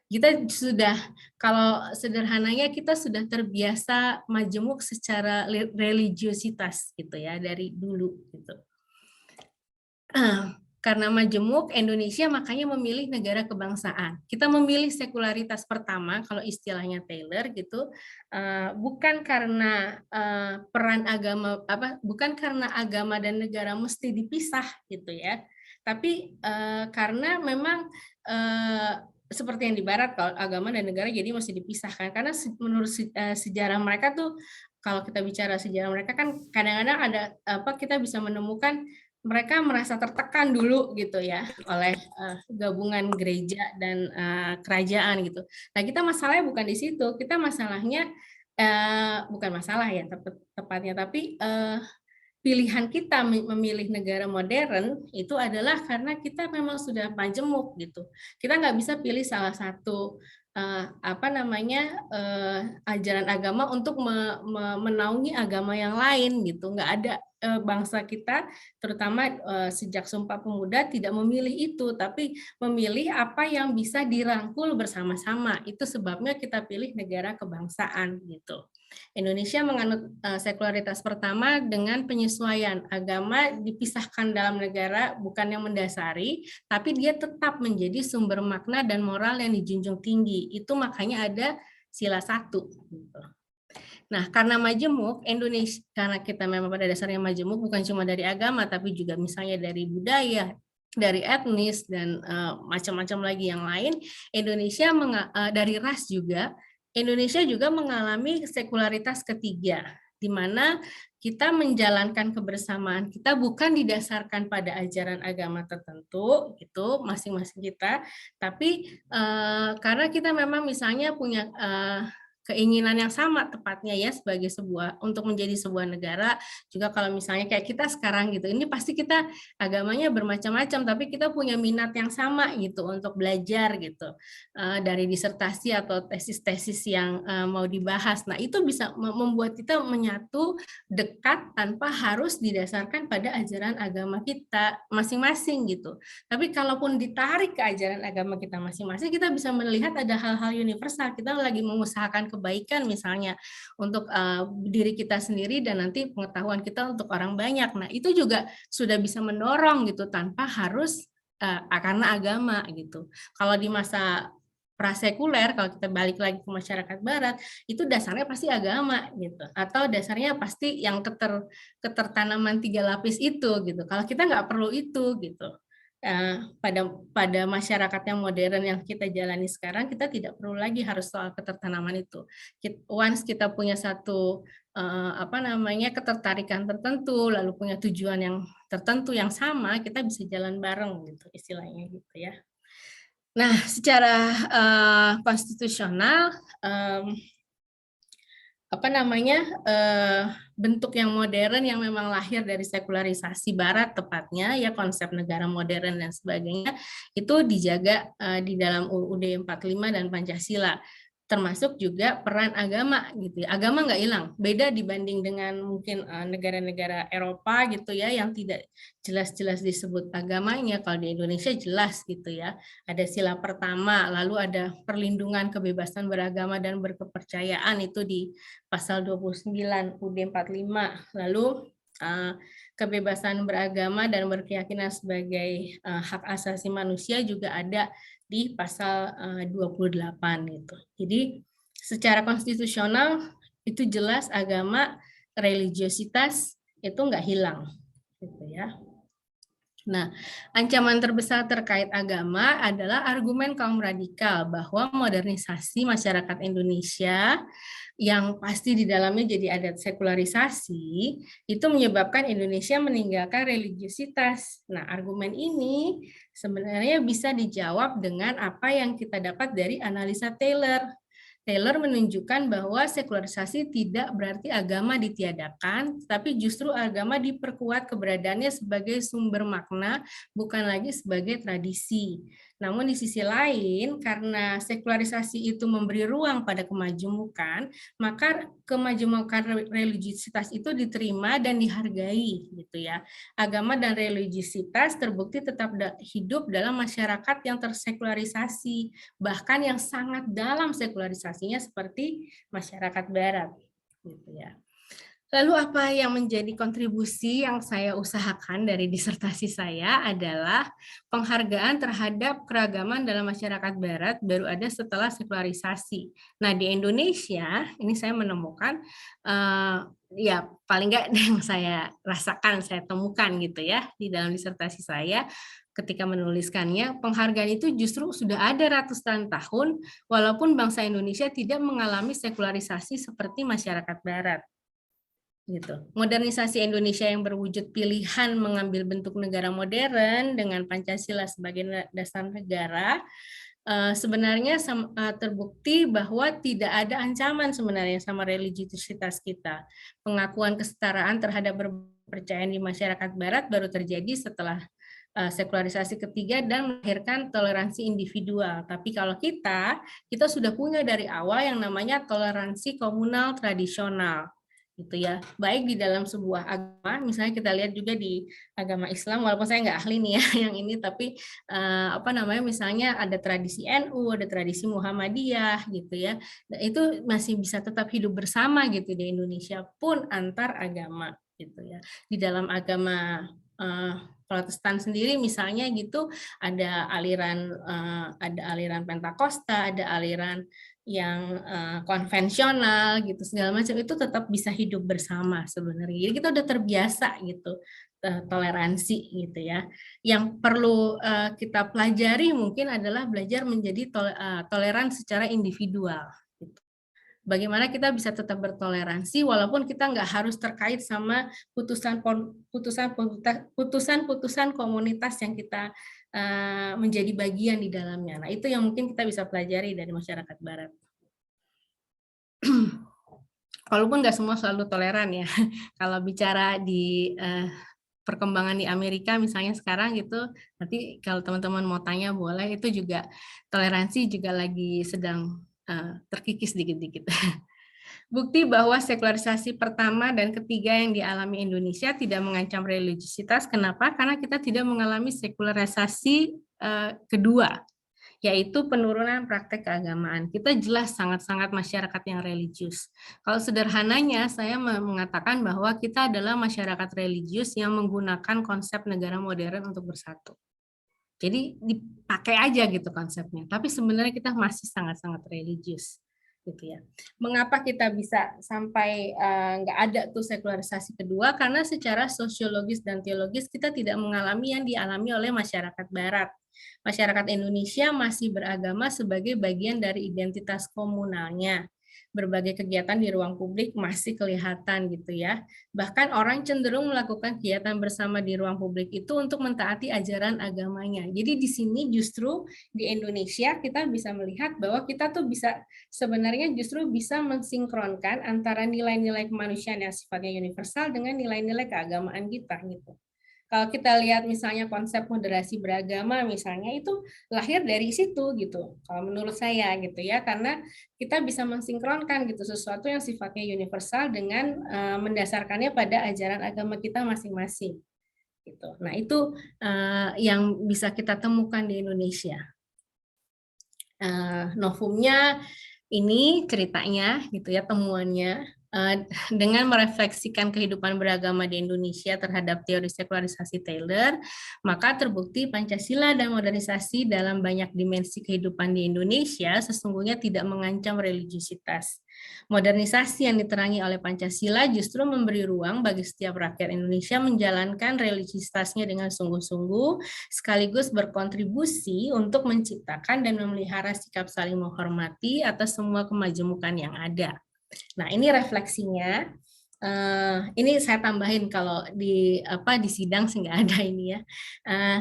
A: Kita sudah, kalau sederhananya kita sudah terbiasa majemuk secara religiositas gitu ya dari dulu gitu. Karena majemuk Indonesia makanya memilih negara kebangsaan. Kita memilih sekularitas pertama kalau istilahnya Taylor gitu, bukan karena peran agama bukan karena agama dan negara mesti dipisah gitu ya, tapi karena memang seperti yang di Barat, kalau agama dan negara jadi mesti dipisahkan, karena menurut sejarah mereka tuh, kalau kita bicara sejarah mereka kan kadang-kadang ada kita bisa menemukan mereka merasa tertekan dulu gitu ya oleh gabungan gereja dan kerajaan gitu. Nah, kita masalahnya bukan di situ, kita masalahnya bukan masalah ya tepatnya, tapi pilihan kita memilih negara modern itu adalah karena kita memang sudah majemuk gitu. Kita nggak bisa pilih salah satu ajaran agama untuk menaungi agama yang lain gitu. Nggak ada bangsa kita, terutama sejak Sumpah Pemuda tidak memilih itu, tapi memilih apa yang bisa dirangkul bersama-sama. Itu sebabnya kita pilih negara kebangsaan gitu. Indonesia menganut sekularitas pertama dengan penyesuaian agama dipisahkan dalam negara bukan yang mendasari, tapi dia tetap menjadi sumber makna dan moral yang dijunjung tinggi. Itu makanya ada sila 1. Nah, karena majemuk Indonesia, karena kita memang pada dasarnya majemuk bukan cuma dari agama, tapi juga misalnya dari budaya, dari etnis dan macam-macam lagi yang lain. Indonesia dari ras juga. Indonesia juga mengalami sekularitas ketiga, di mana kita menjalankan kebersamaan kita bukan didasarkan pada ajaran agama tertentu, itu masing-masing kita, tapi karena kita memang misalnya punya keinginan yang sama tepatnya ya sebagai untuk menjadi sebuah negara. Juga kalau misalnya kayak kita sekarang gitu, ini pasti kita agamanya bermacam-macam, tapi kita punya minat yang sama gitu untuk belajar gitu dari disertasi atau tesis-tesis yang mau dibahas. Nah itu bisa membuat kita menyatu dekat tanpa harus didasarkan pada ajaran agama kita masing-masing gitu. Tapi kalaupun ditarik ke ajaran agama kita masing-masing, kita bisa melihat ada hal-hal universal. Kita lagi mengusahakan kebaikan misalnya untuk diri kita sendiri dan nanti pengetahuan kita untuk orang banyak. Nah, itu juga sudah bisa mendorong gitu tanpa harus karena agama gitu. Kalau di masa prasekuler, kalau kita balik lagi ke masyarakat barat, itu dasarnya pasti agama gitu, atau dasarnya pasti yang ketertanaman 3 lapis itu gitu. Kalau kita nggak perlu itu gitu. Pada masyarakat yang modern yang kita jalani sekarang, kita tidak perlu lagi harus soal ketertanaman itu. Once kita punya satu ketertarikan tertentu, lalu punya tujuan yang tertentu yang sama, kita bisa jalan bareng gitu istilahnya gitu ya. Nah, secara konstitusional bentuk yang modern yang memang lahir dari sekularisasi barat tepatnya ya, konsep negara modern dan sebagainya itu dijaga di dalam UUD 45 dan Pancasila, termasuk juga peran agama gitu ya. Agama nggak hilang, beda dibanding dengan mungkin negara-negara Eropa gitu ya yang tidak jelas-jelas disebut agamanya. Kalau di Indonesia jelas gitu ya, ada sila pertama, lalu ada perlindungan kebebasan beragama dan berkepercayaan itu di pasal 29 UUD 45, lalu kebebasan beragama dan berkeyakinan sebagai hak asasi manusia juga ada di pasal 28 gitu. Jadi secara konstitusional itu jelas agama, religiositas itu nggak hilang gitu ya. Nah, ancaman terbesar terkait agama adalah argumen kaum radikal bahwa modernisasi masyarakat Indonesia yang pasti di dalamnya jadi ada sekularisasi itu menyebabkan Indonesia meninggalkan religiositas. Nah, argumen ini sebenarnya bisa dijawab dengan apa yang kita dapat dari analisa Taylor. Taylor menunjukkan bahwa sekularisasi tidak berarti agama ditiadakan, tapi justru agama diperkuat keberadaannya sebagai sumber makna, bukan lagi sebagai tradisi. Namun di sisi lain, karena sekularisasi itu memberi ruang pada kemajemukan, maka kemajemukan religiositas itu diterima dan dihargai, gitu ya. Agama dan religiositas terbukti tetap hidup dalam masyarakat yang tersekularisasi, bahkan yang sangat dalam sekularisasinya seperti masyarakat Barat, gitu ya. Lalu apa yang menjadi kontribusi yang saya usahakan dari disertasi saya adalah penghargaan terhadap keragaman dalam masyarakat Barat baru ada setelah sekularisasi. Nah, di Indonesia ini saya menemukan ya paling nggak yang saya rasakan, saya temukan gitu ya di dalam disertasi saya ketika menuliskannya, penghargaan itu justru sudah ada ratusan tahun walaupun bangsa Indonesia tidak mengalami sekularisasi seperti masyarakat Barat. gitu. Modernisasi Indonesia yang berwujud pilihan mengambil bentuk negara modern dengan Pancasila sebagai dasar negara, sebenarnya terbukti bahwa tidak ada ancaman sebenarnya sama religiusitas kita. Pengakuan kesetaraan terhadap kepercayaan di masyarakat Barat baru terjadi setelah sekularisasi ketiga dan melahirkan toleransi individual. Tapi kalau kita sudah punya dari awal yang namanya toleransi komunal tradisional, gitu ya. Baik di dalam sebuah agama, misalnya kita lihat juga di agama Islam, walaupun saya nggak ahli nih ya yang ini, tapi misalnya ada tradisi NU, ada tradisi Muhammadiyah, gitu ya. Nah, itu masih bisa tetap hidup bersama gitu di Indonesia pun antar agama, gitu ya. Di dalam agama Protestan sendiri misalnya gitu ada aliran Pentakosta, ada aliran yang konvensional gitu segala macam, itu tetap bisa hidup bersama sebenarnya. Jadi kita udah terbiasa gitu toleransi gitu ya. Yang perlu kita pelajari mungkin adalah belajar menjadi toleran secara individual. Bagaimana kita bisa tetap bertoleransi walaupun kita nggak harus terkait sama putusan-putusan komunitas yang kita menjadi bagian di dalamnya. Nah, itu yang mungkin kita bisa pelajari dari masyarakat Barat. Walaupun nggak semua selalu toleran ya. Kalau bicara di perkembangan di Amerika misalnya sekarang gitu, nanti kalau teman-teman mau tanya boleh, itu juga toleransi juga lagi sedang terkikis dikit-dikit. Bukti bahwa sekularisasi pertama dan ketiga yang dialami Indonesia tidak mengancam religiusitas. Kenapa? Karena kita tidak mengalami sekularisasi kedua, yaitu penurunan praktek keagamaan. Kita jelas sangat-sangat masyarakat yang religius. Kalau sederhananya, saya mengatakan bahwa kita adalah masyarakat religius yang menggunakan konsep negara modern untuk bersatu. Jadi dipakai aja gitu konsepnya, tapi sebenarnya kita masih sangat-sangat religius. Gitu ya. Mengapa kita bisa sampai nggak ada tuh sekularisasi kedua? Karena secara sosiologis dan teologis kita tidak mengalami yang dialami oleh masyarakat Barat. Masyarakat Indonesia masih beragama sebagai bagian dari identitas komunalnya. Berbagai kegiatan di ruang publik masih kelihatan gitu ya. Bahkan orang cenderung melakukan kegiatan bersama di ruang publik itu untuk mentaati ajaran agamanya. Jadi di sini justru di Indonesia kita bisa melihat bahwa kita tuh bisa sebenarnya justru bisa mensinkronkan antara nilai-nilai kemanusiaan yang sifatnya universal dengan nilai-nilai keagamaan kita gitu. Kalau kita lihat misalnya konsep moderasi beragama misalnya itu lahir dari situ gitu. Kalau menurut saya gitu ya, karena kita bisa mensinkronkan gitu sesuatu yang sifatnya universal dengan mendasarkannya pada ajaran agama kita masing-masing. Gitu. Nah, itu yang bisa kita temukan di Indonesia. Novumnya ini ceritanya gitu ya, temuannya dengan merefleksikan kehidupan beragama di Indonesia terhadap teori sekularisasi Taylor, maka terbukti Pancasila dan modernisasi dalam banyak dimensi kehidupan di Indonesia sesungguhnya tidak mengancam religiusitas. Modernisasi yang diterangi oleh Pancasila justru memberi ruang bagi setiap rakyat Indonesia menjalankan religiusitasnya dengan sungguh-sungguh, sekaligus berkontribusi untuk menciptakan dan memelihara sikap saling menghormati atas semua kemajemukan yang ada. Nah, ini refleksinya. Ini saya tambahin kalau di sidang sih nggak ada ini ya.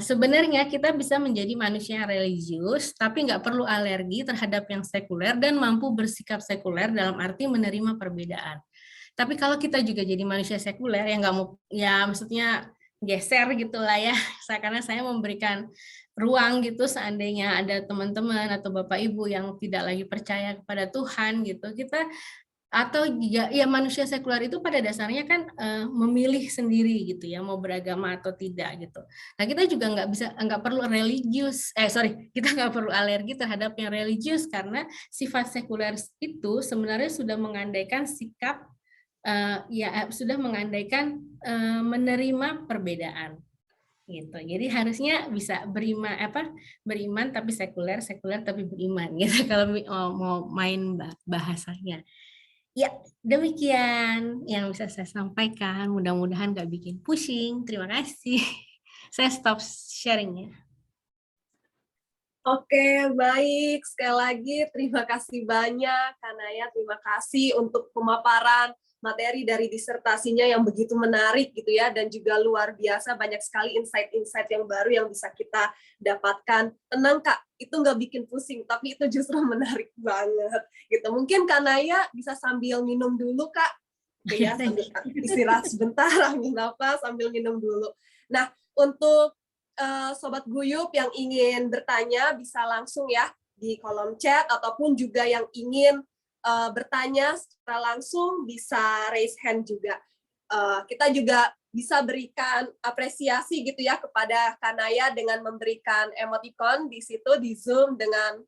A: Sebenarnya kita bisa menjadi manusia yang religius, tapi nggak perlu alergi terhadap yang sekuler dan mampu bersikap sekuler dalam arti menerima perbedaan. Tapi kalau kita juga jadi manusia sekuler yang nggak mau, ya maksudnya geser gitulah ya. Karena saya memberikan ruang gitu seandainya ada teman-teman atau bapak ibu yang tidak lagi percaya kepada Tuhan gitu, kita atau juga ya manusia sekuler itu pada dasarnya kan memilih sendiri gitu ya mau beragama atau tidak gitu. Nah kita juga nggak perlu religius, kita nggak perlu alergi terhadap yang religius karena sifat sekuler itu sebenarnya sudah mengandaikan sikap sudah mengandaikan menerima perbedaan gitu. Jadi harusnya bisa beriman tapi sekuler tapi beriman gitu kalau mau main bahasanya. Ya, demikian yang bisa saya sampaikan. Mudah-mudahan nggak bikin pusing. Terima kasih. Saya stop sharingnya.
C: Oke, baik. Sekali lagi terima kasih banyak, Kak Naya. Terima kasih untuk pemaparan materi dari disertasinya yang begitu menarik gitu ya, dan juga luar biasa, banyak sekali insight-insight yang baru yang bisa kita dapatkan. Tenang Kak, itu nggak bikin pusing, tapi itu justru menarik banget gitu. Mungkin Kak Naya bisa sambil minum dulu Kak, gitu ya, sambil istirahat sebentar, ambil nafas, sambil minum dulu. Nah, untuk Sobat Guyup yang ingin bertanya bisa langsung ya di kolom chat, ataupun juga yang ingin bertanya secara langsung bisa raise hand juga. Kita juga bisa berikan apresiasi gitu ya kepada Kanaya dengan memberikan emoticon di situ di Zoom dengan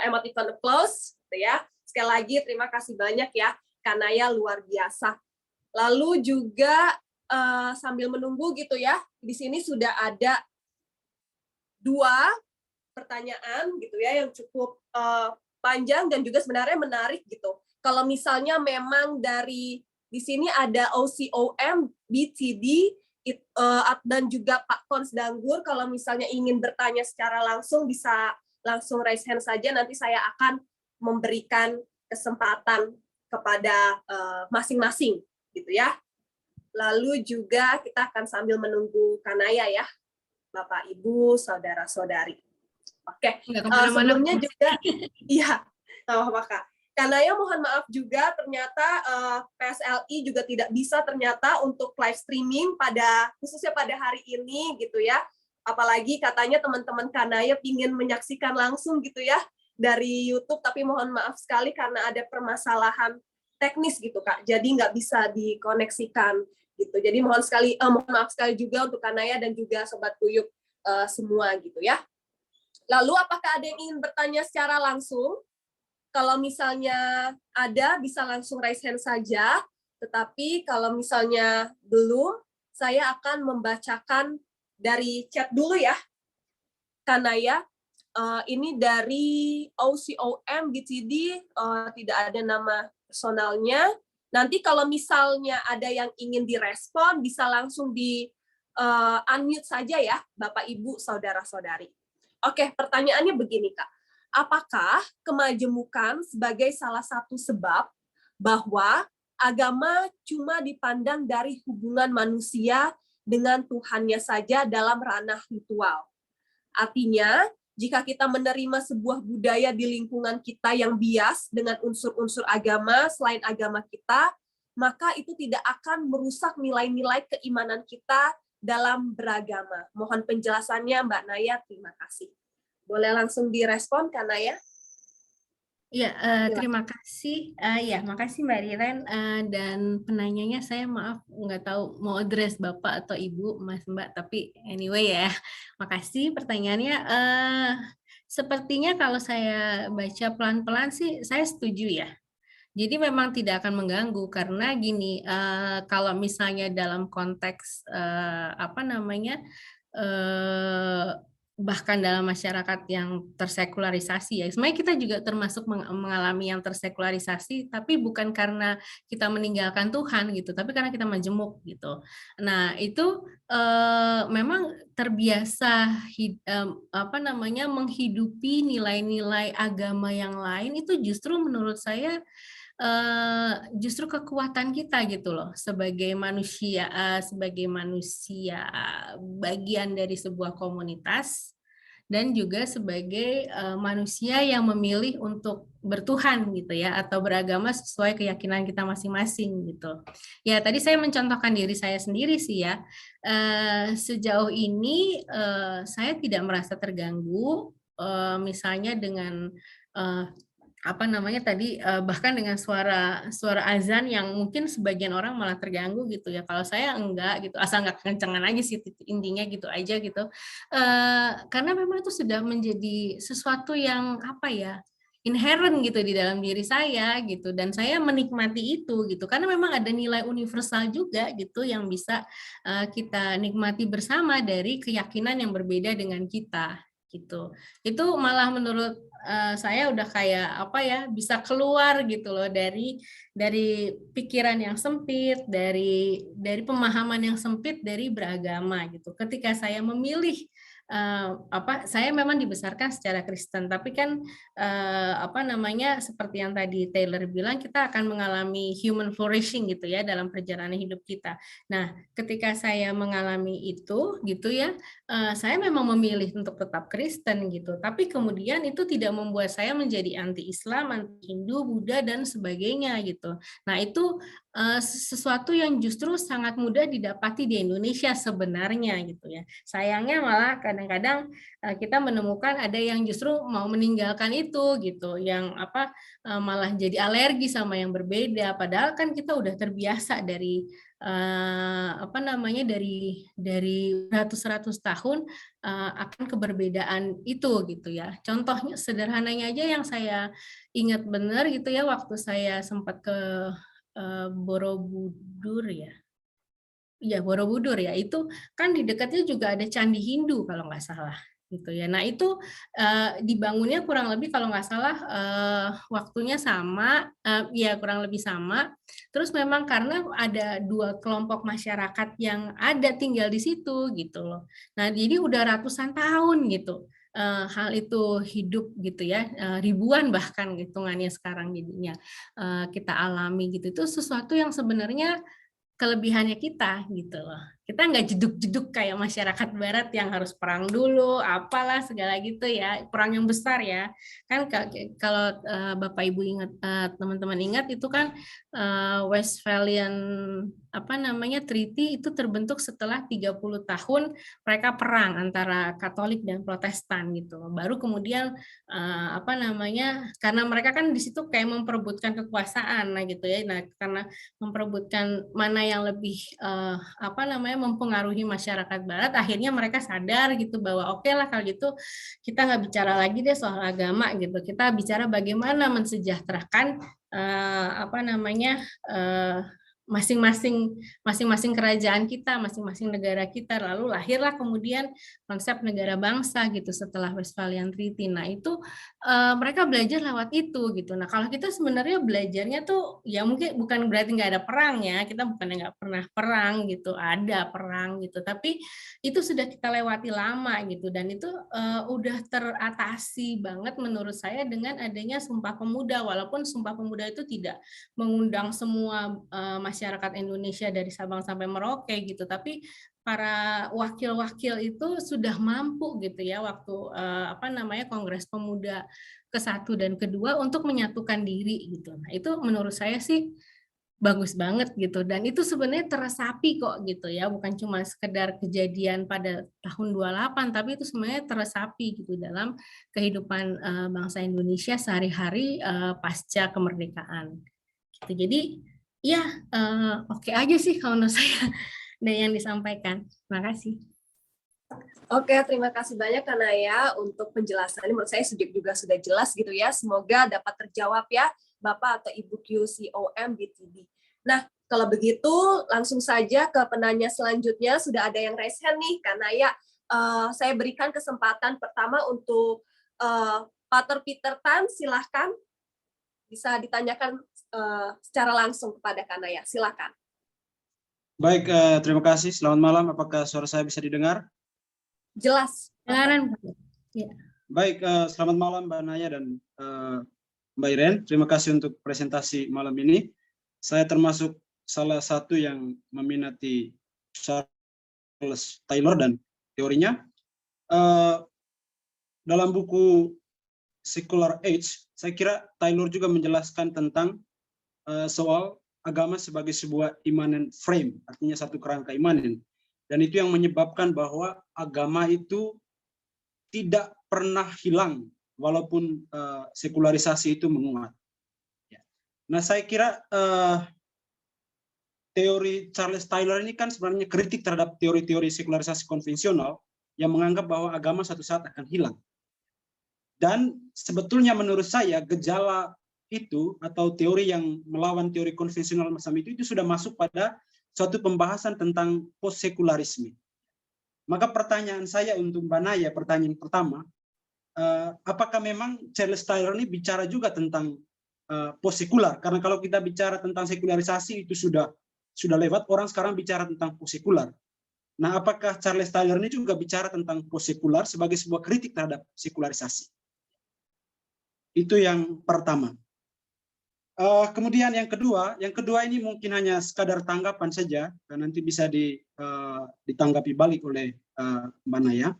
C: emoticon applause gitu ya. Sekali lagi terima kasih banyak ya, Kanaya luar biasa. Lalu juga sambil menunggu gitu ya, di sini sudah ada 2 pertanyaan gitu ya yang cukup panjang dan juga sebenarnya menarik gitu. Kalau misalnya memang dari di sini ada OCOM, BTD, dan juga Pak Kons Danggur, kalau misalnya ingin bertanya secara langsung bisa langsung raise hand saja, nanti saya akan memberikan kesempatan kepada masing-masing gitu ya. Lalu juga kita akan sambil menunggu Kanaya ya, Bapak, Ibu, Saudara-saudari. Oke, sebelumnya juga, iya, apa Kak. Kanaya mohon maaf juga, ternyata PSLI juga tidak bisa ternyata untuk live streaming khususnya pada hari ini gitu ya. Apalagi katanya teman-teman Kanaya ingin menyaksikan langsung gitu ya dari YouTube, tapi mohon maaf sekali karena ada permasalahan teknis gitu Kak, jadi nggak bisa dikoneksikan gitu. Jadi mohon maaf sekali juga untuk Kanaya dan juga Sobat Guyup semua gitu ya. Lalu apakah ada yang ingin bertanya secara langsung? Kalau misalnya ada, bisa langsung raise hand saja. Tetapi kalau misalnya belum, saya akan membacakan dari chat dulu ya, Kanaya. Ini dari OCOM BTD, tidak ada nama personalnya. Nanti kalau misalnya ada yang ingin direspon, bisa langsung di unmute saja ya, Bapak, Ibu, Saudara-saudari. Oke, pertanyaannya begini, Kak. Apakah kemajemukan sebagai salah satu sebab bahwa agama cuma dipandang dari hubungan manusia dengan Tuhannya saja dalam ranah ritual? Artinya, jika kita menerima sebuah budaya di lingkungan kita yang bias dengan unsur-unsur agama selain agama kita, maka itu tidak akan merusak nilai-nilai keimanan kita dalam beragama. Mohon penjelasannya Mbak Naya, terima kasih. Boleh langsung direspon, Kak Naya?
A: Ya, terima kasih. Ya, makasih Mbak Riren. Dan penanyanya saya maaf nggak tahu mau address Bapak atau Ibu, Mas Mbak. Tapi anyway ya, makasih pertanyaannya. Sepertinya kalau saya baca pelan-pelan sih, saya setuju ya. Jadi memang tidak akan mengganggu karena gini, kalau misalnya dalam konteks apa namanya, bahkan dalam masyarakat yang tersekularisasi ya, sebenarnya kita juga termasuk mengalami yang tersekularisasi, tapi bukan karena kita meninggalkan Tuhan gitu, tapi karena kita majemuk gitu. Nah itu memang terbiasa apa namanya menghidupi nilai-nilai agama yang lain itu justru menurut saya justru kekuatan kita gitu loh sebagai manusia bagian dari sebuah komunitas dan juga sebagai manusia yang memilih untuk bertuhan gitu ya atau beragama sesuai keyakinan kita masing-masing gitu. Ya tadi saya mencontohkan diri saya sendiri sih ya. Sejauh ini saya tidak merasa terganggu misalnya dengan apa namanya tadi bahkan dengan suara azan yang mungkin sebagian orang malah terganggu gitu ya, kalau saya enggak gitu, asal nggak kencengan aja sih intinya gitu aja gitu, karena memang itu sudah menjadi sesuatu yang apa ya inherent gitu di dalam diri saya gitu, dan saya menikmati itu gitu karena memang ada nilai universal juga gitu yang bisa kita nikmati bersama dari keyakinan yang berbeda dengan kita gitu. Itu malah menurut saya udah kayak apa ya, bisa keluar gitu loh dari pikiran yang sempit, dari pemahaman yang sempit dari beragama gitu. Ketika saya memilih saya memang dibesarkan secara Kristen, tapi kan seperti yang tadi Taylor bilang, kita akan mengalami human flourishing gitu ya dalam perjalanan hidup kita. Nah, ketika saya mengalami itu gitu ya, saya memang memilih untuk tetap Kristen gitu, tapi kemudian itu tidak membuat saya menjadi anti-Islam, anti-Hindu, Buddha dan sebagainya gitu. Nah, itu sesuatu yang justru sangat mudah didapati di Indonesia sebenarnya gitu ya. Sayangnya malah kadang-kadang kita menemukan ada yang justru mau meninggalkan itu gitu, yang malah jadi alergi sama yang berbeda. Padahal kan kita udah terbiasa dari dari ratus-ratus tahun akan keberbedaan itu gitu ya. Contohnya sederhananya aja yang saya ingat benar gitu ya, waktu saya sempat ke Borobudur ya. Iya, Borobudur ya. Itu kan di dekatnya juga ada candi Hindu kalau nggak salah gitu ya. Nah, itu dibangunnya kurang lebih kalau nggak salah waktunya sama, ya kurang lebih sama. Terus memang karena ada dua kelompok masyarakat yang ada tinggal di situ gitu loh. Nah, jadi udah ratusan tahun gitu. Hal itu hidup gitu ya, ribuan bahkan hitungannya sekarang jadinya kita alami gitu. Itu sesuatu yang sebenarnya kelebihannya kita gitu loh. Kita nggak jeduk-jeduk kayak masyarakat barat yang harus perang dulu, apalah segala gitu ya, perang yang besar ya. Kan kalau Bapak Ibu ingat, teman-teman ingat itu kan Westphalian Treaty itu terbentuk setelah 30 tahun mereka perang antara Katolik dan Protestan gitu. Baru kemudian karena mereka kan di situ kayak memperebutkan kekuasaan nah gitu ya. Nah, karena memperebutkan mana yang lebih mempengaruhi masyarakat barat, akhirnya mereka sadar gitu bahwa oke lah kalau gitu kita nggak bicara lagi deh soal agama gitu, kita bicara bagaimana mensejahterakan masing-masing kerajaan kita, masing-masing negara kita. Lalu lahirlah kemudian konsep negara bangsa gitu setelah Westphalian Treaty. Nah, itu mereka belajar lewat itu gitu. Nah, kalau kita sebenarnya belajarnya tuh ya mungkin bukan berarti nggak ada perang ya. Kita bukannya nggak pernah perang gitu, ada perang gitu. Tapi itu sudah kita lewati lama gitu, dan itu udah teratasi banget menurut saya dengan adanya Sumpah Pemuda. Walaupun Sumpah Pemuda itu tidak mengundang semua masyarakat Indonesia dari Sabang sampai Merauke gitu, tapi para wakil-wakil itu sudah mampu gitu ya waktu Kongres Pemuda ke-1 dan ke-2 untuk menyatukan diri gitu. Nah, itu menurut saya sih bagus banget gitu, dan itu sebenarnya teresapi kok gitu ya, bukan cuma sekedar kejadian pada tahun 28, tapi itu sebenarnya teresapi gitu dalam kehidupan bangsa Indonesia sehari-hari pasca kemerdekaan. Gitu. Jadi ya oke aja sih kalau menurut saya dari yang disampaikan. Terima kasih.
C: Oke, terima kasih banyak Kak Naya untuk penjelasannya. Menurut saya juga sudah jelas gitu ya. Semoga dapat terjawab ya Bapak atau Ibu QCOM BTD. Nah, kalau begitu langsung saja ke penanya selanjutnya. Sudah ada yang raise hand nih Kak Naya. Saya berikan kesempatan pertama untuk Pater Peter Tan, silahkan. Bisa ditanyakan secara langsung kepada Kak Naya. Silakan.
D: Baik, terima kasih. Selamat malam. Apakah suara saya bisa didengar?
C: Jelas.
A: Ya.
D: Baik, selamat malam Mbak Naya dan Mbak Iren. Terima kasih untuk presentasi malam ini. Saya termasuk salah satu yang meminati Charles Taylor dan teorinya. Dalam buku Secular Age, saya kira Taylor juga menjelaskan tentang soal agama sebagai sebuah immanent frame, artinya satu kerangka imanen. Dan itu yang menyebabkan bahwa agama itu tidak pernah hilang walaupun sekularisasi itu menguat. Nah, saya kira teori Charles Taylor ini kan sebenarnya kritik terhadap teori-teori sekularisasi konvensional yang menganggap bahwa agama suatu saat akan hilang. Dan sebetulnya menurut saya gejala itu atau teori yang melawan teori konvensional macam itu sudah masuk pada suatu pembahasan tentang post-sekularisme. Maka pertanyaan saya untuk Mbak Naya, pertanyaan pertama, apakah memang Charles Taylor ini bicara juga tentang post-sekular? Karena kalau kita bicara tentang sekularisasi itu sudah lewat, orang sekarang bicara tentang post-sekular. Nah, apakah Charles Taylor ini juga bicara tentang post-sekular sebagai sebuah kritik terhadap sekularisasi? Itu yang pertama. Kemudian yang kedua ini mungkin hanya sekadar tanggapan saja, dan nanti bisa ditanggapi balik oleh Mbak Naya.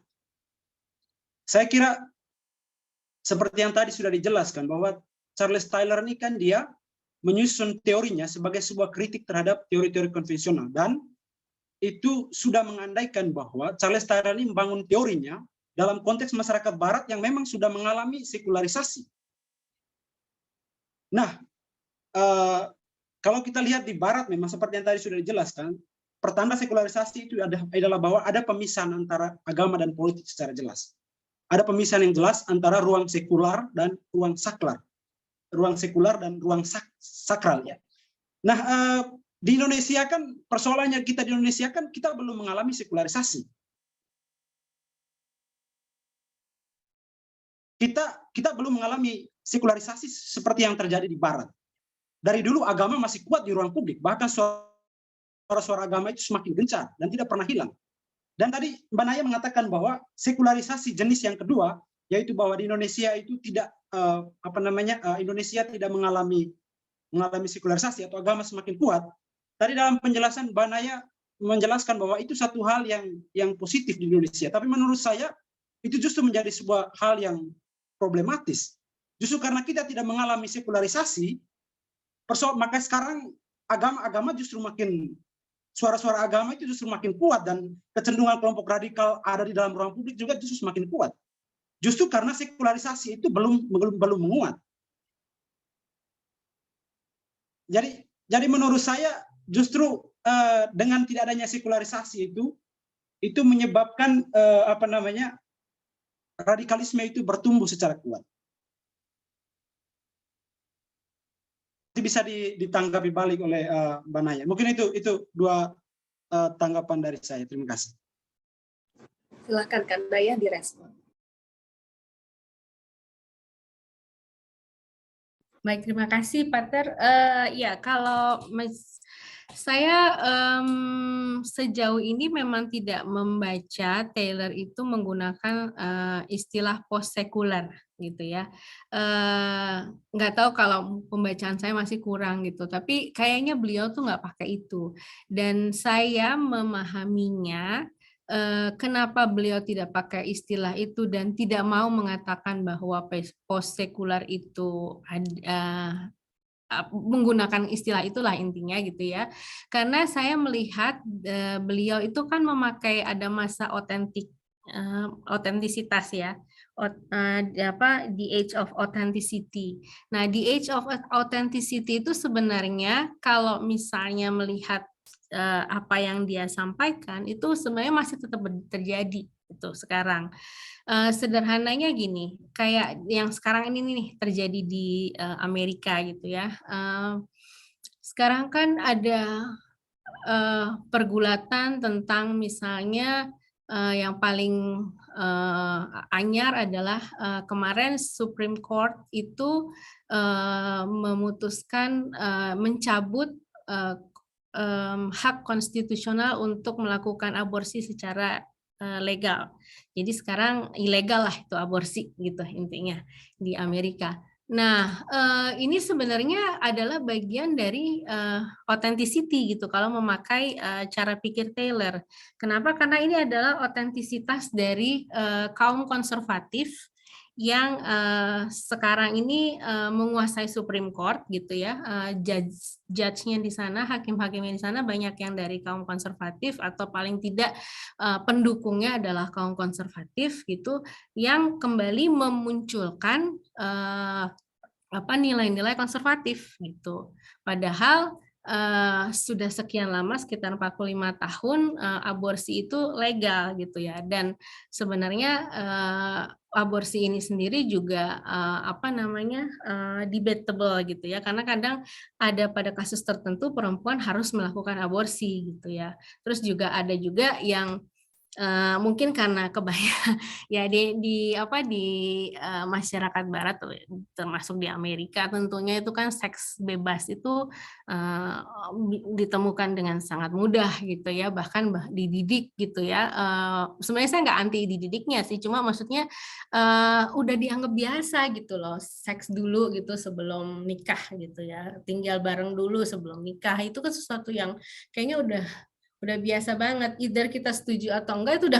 D: Saya kira seperti yang tadi sudah dijelaskan bahwa Charles Taylor ini kan dia menyusun teorinya sebagai sebuah kritik terhadap teori-teori konvensional, dan itu sudah mengandaikan bahwa Charles Taylor ini membangun teorinya dalam konteks masyarakat Barat yang memang sudah mengalami sekularisasi. Nah, kalau kita lihat di Barat memang seperti yang tadi sudah dijelaskan, pertanda sekularisasi itu adalah bahwa ada pemisahan antara agama dan politik secara jelas. Ada pemisahan yang jelas antara ruang sekular dan ruang saklar. Ruang sekular dan ruang sakral. Ya. Nah, di Indonesia kan, persoalannya kita di Indonesia kan kita belum mengalami sekularisasi. Kita belum mengalami sekularisasi seperti yang terjadi di Barat. Dari dulu agama masih kuat di ruang publik, bahkan suara-suara agama itu semakin gencar dan tidak pernah hilang. Dan tadi Mbak Naya mengatakan bahwa sekularisasi jenis yang kedua, yaitu bahwa di Indonesia itu tidak Indonesia tidak mengalami sekularisasi atau agama semakin kuat. Tadi dalam penjelasan Mbak Naya menjelaskan bahwa itu satu hal yang positif di Indonesia. Tapi menurut saya itu justru menjadi sebuah hal yang problematis. Justru karena kita tidak mengalami sekularisasi, maka sekarang agama justru suara-suara agama itu justru makin kuat, dan kecenderungan kelompok radikal ada di dalam ruang publik juga justru semakin kuat. Justru karena sekularisasi itu belum menguat. Jadi menurut saya justru dengan tidak adanya sekularisasi itu menyebabkan radikalisme itu bertumbuh secara kuat. Bisa ditanggapi balik oleh Mbak Naya. Mungkin itu dua tanggapan dari saya. Terima kasih.
C: Silakan Kak Naya direspon.
A: Baik, terima kasih Pak Ter. Ya, kalau saya sejauh ini memang tidak membaca Taylor itu menggunakan istilah post-sekular gitu ya. Nggak tahu kalau pembacaan saya masih kurang gitu, tapi kayaknya beliau tuh nggak pakai itu. Dan saya memahaminya kenapa beliau tidak pakai istilah itu dan tidak mau mengatakan bahwa post-sekular itu menggunakan istilah itulah intinya gitu ya. Karena saya melihat beliau itu kan memakai ada masa otentisitas ya. The age of authenticity. Nah, the age of authenticity itu sebenarnya kalau misalnya melihat apa yang dia sampaikan itu sebenarnya masih tetap terjadi itu sekarang. Sederhananya gini, kayak yang sekarang ini nih terjadi di Amerika gitu ya. Sekarang kan ada pergulatan tentang misalnya yang paling anyar adalah kemarin Supreme Court itu memutuskan mencabut hak konstitusional untuk melakukan aborsi secara legal. Jadi sekarang ilegal lah itu aborsi gitu intinya di Amerika. Nah, ini sebenarnya adalah bagian dari authenticity gitu kalau memakai cara pikir Taylor. Kenapa? Karena ini adalah otentisitas dari kaum konservatif yang sekarang ini menguasai Supreme Court gitu ya, judge-nya di sana, hakim-hakimnya di sana banyak yang dari kaum konservatif atau paling tidak pendukungnya adalah kaum konservatif gitu, yang kembali memunculkan nilai-nilai konservatif gitu. Padahal sudah sekian lama, sekitar 45 tahun aborsi itu legal gitu ya, dan sebenarnya aborsi ini sendiri juga debatable gitu ya, karena kadang ada pada kasus tertentu perempuan harus melakukan aborsi gitu ya. Terus juga ada juga yang Mungkin karena kebayang ya di masyarakat barat termasuk di Amerika tentunya itu kan seks bebas itu ditemukan dengan sangat mudah gitu ya, bahkan dididik gitu ya. Sebenarnya saya nggak anti dididiknya sih, cuma maksudnya udah dianggap biasa gitu loh, seks dulu gitu sebelum nikah gitu ya, tinggal bareng dulu sebelum nikah, itu kan sesuatu yang kayaknya udah biasa banget, either kita setuju atau enggak itu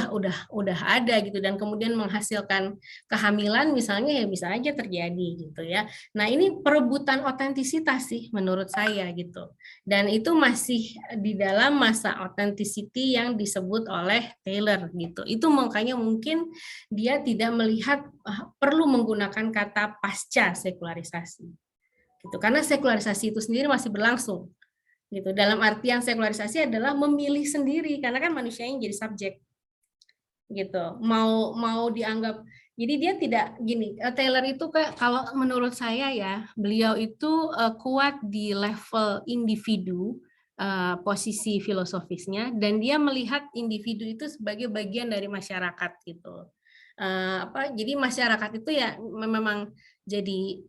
A: udah ada gitu, dan kemudian menghasilkan kehamilan misalnya ya bisa aja terjadi gitu ya. Nah, ini perebutan otentisitas sih menurut saya gitu. Dan itu masih di dalam masa authenticity yang disebut oleh Taylor gitu. Itu makanya mungkin dia tidak melihat perlu menggunakan kata pasca sekularisasi. Gitu. Karena sekularisasi itu sendiri masih berlangsung. Gitu. Dalam artian sekularisasi adalah memilih sendiri karena kan manusia yang jadi subjek gitu, mau dianggap, jadi dia tidak gini, Taylor itu kalau menurut saya ya, beliau itu kuat di level individu, posisi filosofisnya, dan dia melihat individu itu sebagai bagian dari masyarakat gitu. Jadi masyarakat itu ya memang jadi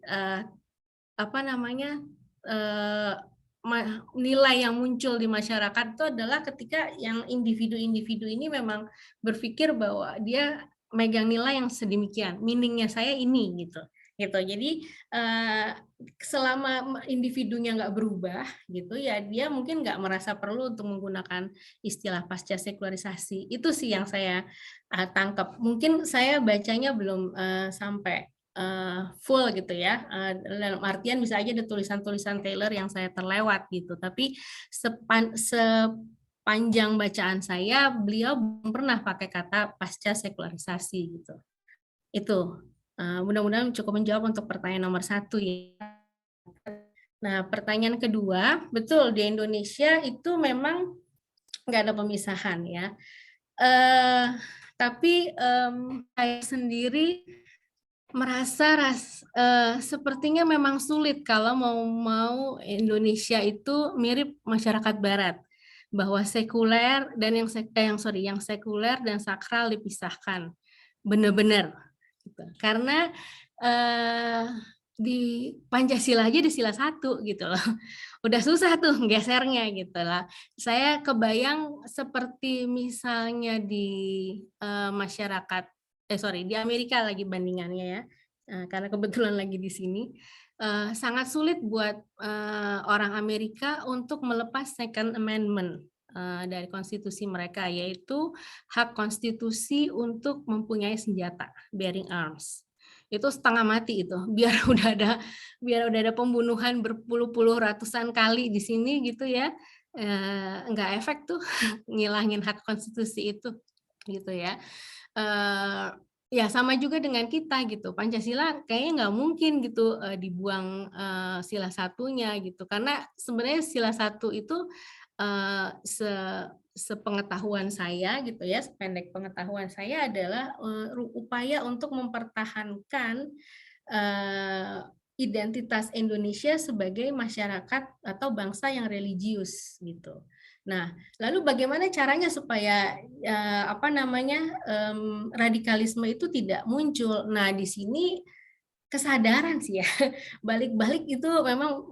A: nilai yang muncul di masyarakat itu adalah ketika yang individu-individu ini memang berpikir bahwa dia megang nilai yang sedemikian, meaningnya saya ini gitu. Jadi selama individunya nggak berubah gitu ya, dia mungkin nggak merasa perlu untuk menggunakan istilah pasca sekularisasi. Itu sih yang saya tangkap. Mungkin saya bacanya belum sampai full gitu ya, dalam artian bisa aja ada tulisan-tulisan Taylor yang saya terlewat gitu, tapi sepanjang bacaan saya beliau belum pernah pakai kata pasca sekularisasi gitu. Itu mudah-mudahan cukup menjawab untuk pertanyaan nomor 1 ya. Nah, pertanyaan kedua, betul di Indonesia itu memang nggak ada pemisahan ya, tapi saya sendiri merasa sepertinya memang sulit kalau mau Indonesia itu mirip masyarakat Barat, bahwa sekuler dan yang sekuler dan sakral dipisahkan benar-benar, gitu. Karena di Pancasila aja di sila 1 gitu loh, udah susah tuh gesernya gitu lah. Saya kebayang seperti misalnya di masyarakat di Amerika lagi bandingannya ya, karena kebetulan lagi di sini, sangat sulit buat orang Amerika untuk melepas Second Amendment dari konstitusi mereka, yaitu hak konstitusi untuk mempunyai senjata, bearing arms. Itu setengah mati itu, biar udah ada pembunuhan berpuluh-puluh ratusan kali di sini gitu ya, nggak efek tuh ngilangin hak konstitusi itu gitu ya. Ya sama juga dengan kita gitu, Pancasila kayaknya nggak mungkin gitu dibuang sila satunya gitu, karena sebenarnya sila 1 itu sepengetahuan saya gitu ya, sependek pengetahuan saya adalah upaya untuk mempertahankan identitas Indonesia sebagai masyarakat atau bangsa yang religius gitu. Nah, lalu bagaimana caranya supaya radikalisme itu tidak muncul? Nah, di sini kesadaran sih ya, balik-balik itu memang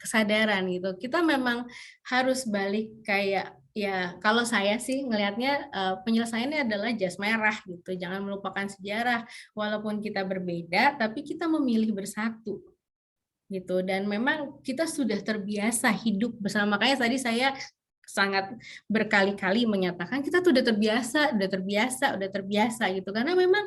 A: kesadaran gitu. Kita memang harus balik kayak ya, kalau saya sih ngelihatnya penyelesaiannya adalah jas merah gitu. Jangan melupakan sejarah, walaupun kita berbeda, tapi kita memilih bersatu gitu. Dan memang kita sudah terbiasa hidup bersama. Makanya tadi saya sangat berkali-kali menyatakan kita tuh udah terbiasa gitu. Karena memang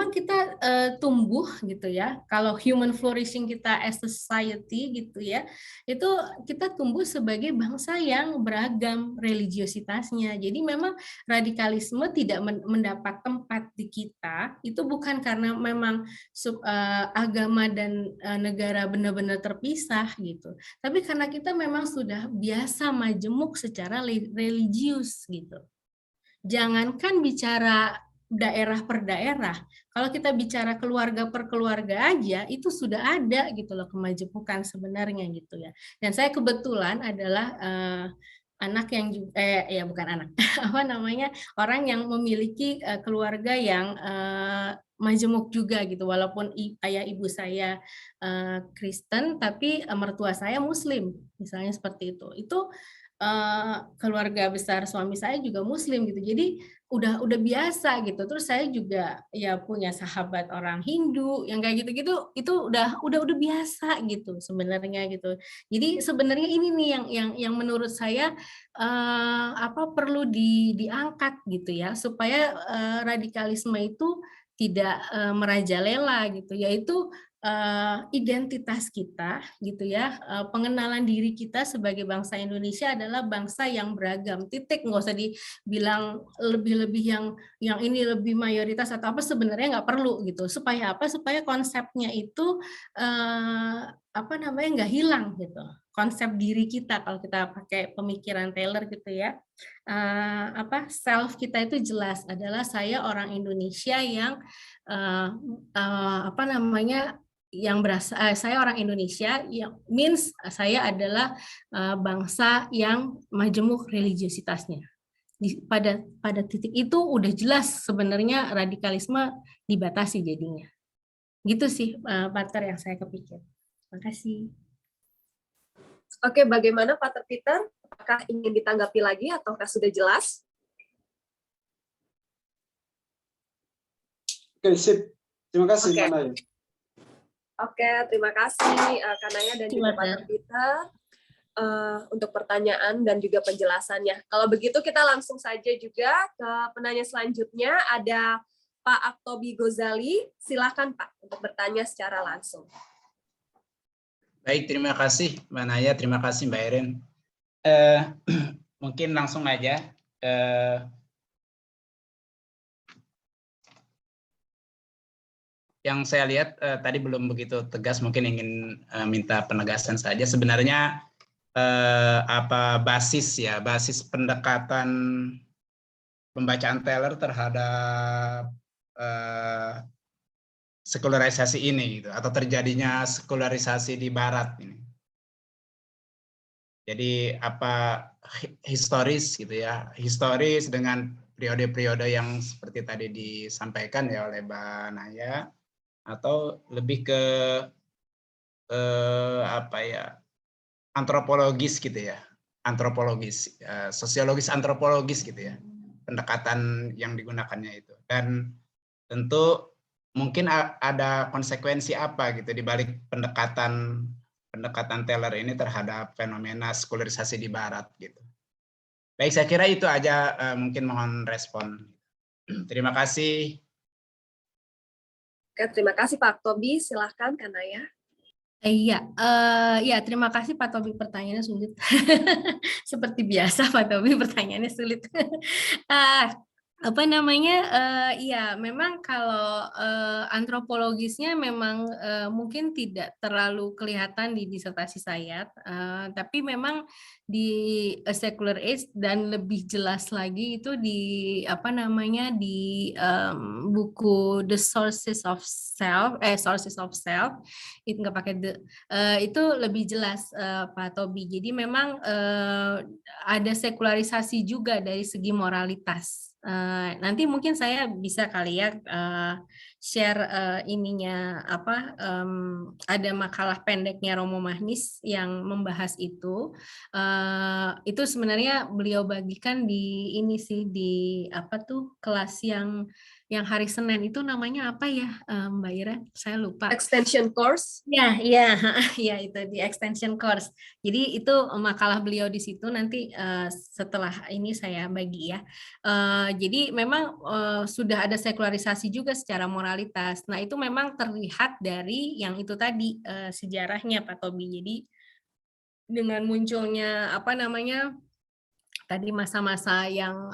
A: kita tumbuh gitu ya, kalau human flourishing kita as a society gitu ya, itu kita tumbuh sebagai bangsa yang beragam religiositasnya. Jadi memang radikalisme tidak mendapat tempat di kita, itu bukan karena memang agama dan negara benar-benar terpisah gitu, tapi karena kita memang sudah biasa majemuk secara religius gitu. Jangankan bicara daerah per daerah, kalau kita bicara keluarga per keluarga aja itu sudah ada gitu loh kemajemukan sebenarnya gitu ya. Dan saya kebetulan adalah anak yang ya bukan anak, apa namanya, orang yang memiliki keluarga yang majemuk juga gitu, walaupun ayah ibu saya Kristen, tapi mertua saya Muslim, misalnya seperti itu. Itu keluarga besar suami saya juga Muslim gitu. Jadi udah biasa gitu. Terus saya juga ya punya sahabat orang Hindu yang kayak gitu-gitu, itu udah biasa gitu sebenarnya gitu. Jadi sebenarnya ini nih yang menurut saya perlu diangkat gitu ya, supaya radikalisme itu tidak merajalela gitu, yaitu identitas kita gitu ya, pengenalan diri kita sebagai bangsa Indonesia adalah bangsa yang beragam, titik, nggak usah dibilang lebih-lebih yang ini lebih mayoritas atau apa, sebenarnya nggak perlu gitu. Supaya apa? Supaya konsepnya itu nggak hilang gitu, konsep diri kita. Kalau kita pakai pemikiran Taylor gitu ya, self kita itu jelas adalah saya orang Indonesia yang saya orang Indonesia yang means saya adalah bangsa yang majemuk religiositasnya. Pada titik itu udah jelas sebenarnya radikalisme dibatasi jadinya. Gitu sih Pater yang saya kepikir. Terima kasih.
C: Oke, bagaimana Pater Peter? Apakah ingin ditanggapi lagi ataukah sudah jelas?
D: Oke, sip. Terima kasih,
C: Oke.
D: Mbak Naya.
C: Oke, terima kasih Kanaya dan juga Pater Peter untuk pertanyaan dan juga penjelasannya. Kalau begitu kita langsung saja juga ke penanya selanjutnya. Ada Pak Aktobi Gozali. Silakan Pak untuk bertanya secara langsung.
E: Baik, terima kasih Mbak Naya, terima kasih Mbak Erin. Mungkin langsung aja. Yang saya lihat tadi belum begitu tegas, mungkin ingin minta penegasan saja. Sebenarnya basis pendekatan pembacaan Taylor terhadap sekularisasi ini gitu, atau terjadinya sekularisasi di Barat ini. Jadi historis gitu ya, historis dengan periode-periode yang seperti tadi disampaikan ya oleh Mbak Naya, atau lebih ke antropologis gitu ya, sosiologis antropologis gitu ya, pendekatan yang digunakannya itu. Dan tentu mungkin ada konsekuensi apa gitu di balik pendekatan Taylor ini terhadap fenomena sekularisasi di Barat gitu. Baik, saya kira itu aja, mungkin mohon respon. Terima kasih.
C: Oke, terima kasih Pak Aktobi. Silahkan Kanaya.
A: Iya, terima kasih Pak Tobi, pertanyaannya sulit. Seperti biasa Pak Tobi pertanyaannya sulit. Iya, memang kalau antropologisnya memang mungkin tidak terlalu kelihatan di disertasi saya, tapi memang di A Secular Age dan lebih jelas lagi itu di buku The Sources of Self, itu nggak pakai itu lebih jelas Pak Tobi. Jadi memang ada sekularisasi juga dari segi moralitas. Nanti mungkin saya bisa kali ya share ada makalah pendeknya Romo Mahnis yang membahas itu. Itu sebenarnya beliau bagikan di kelas yang hari Senin itu namanya apa ya Mbak Ira? Saya lupa.
C: Extension course.
A: Ya, itu di extension course. Jadi itu makalah beliau di situ, nanti setelah ini saya bagi ya. Jadi memang sudah ada sekularisasi juga secara moralitas. Nah itu memang terlihat dari yang itu tadi sejarahnya Pak Tobi. Jadi dengan munculnya tadi masa-masa yang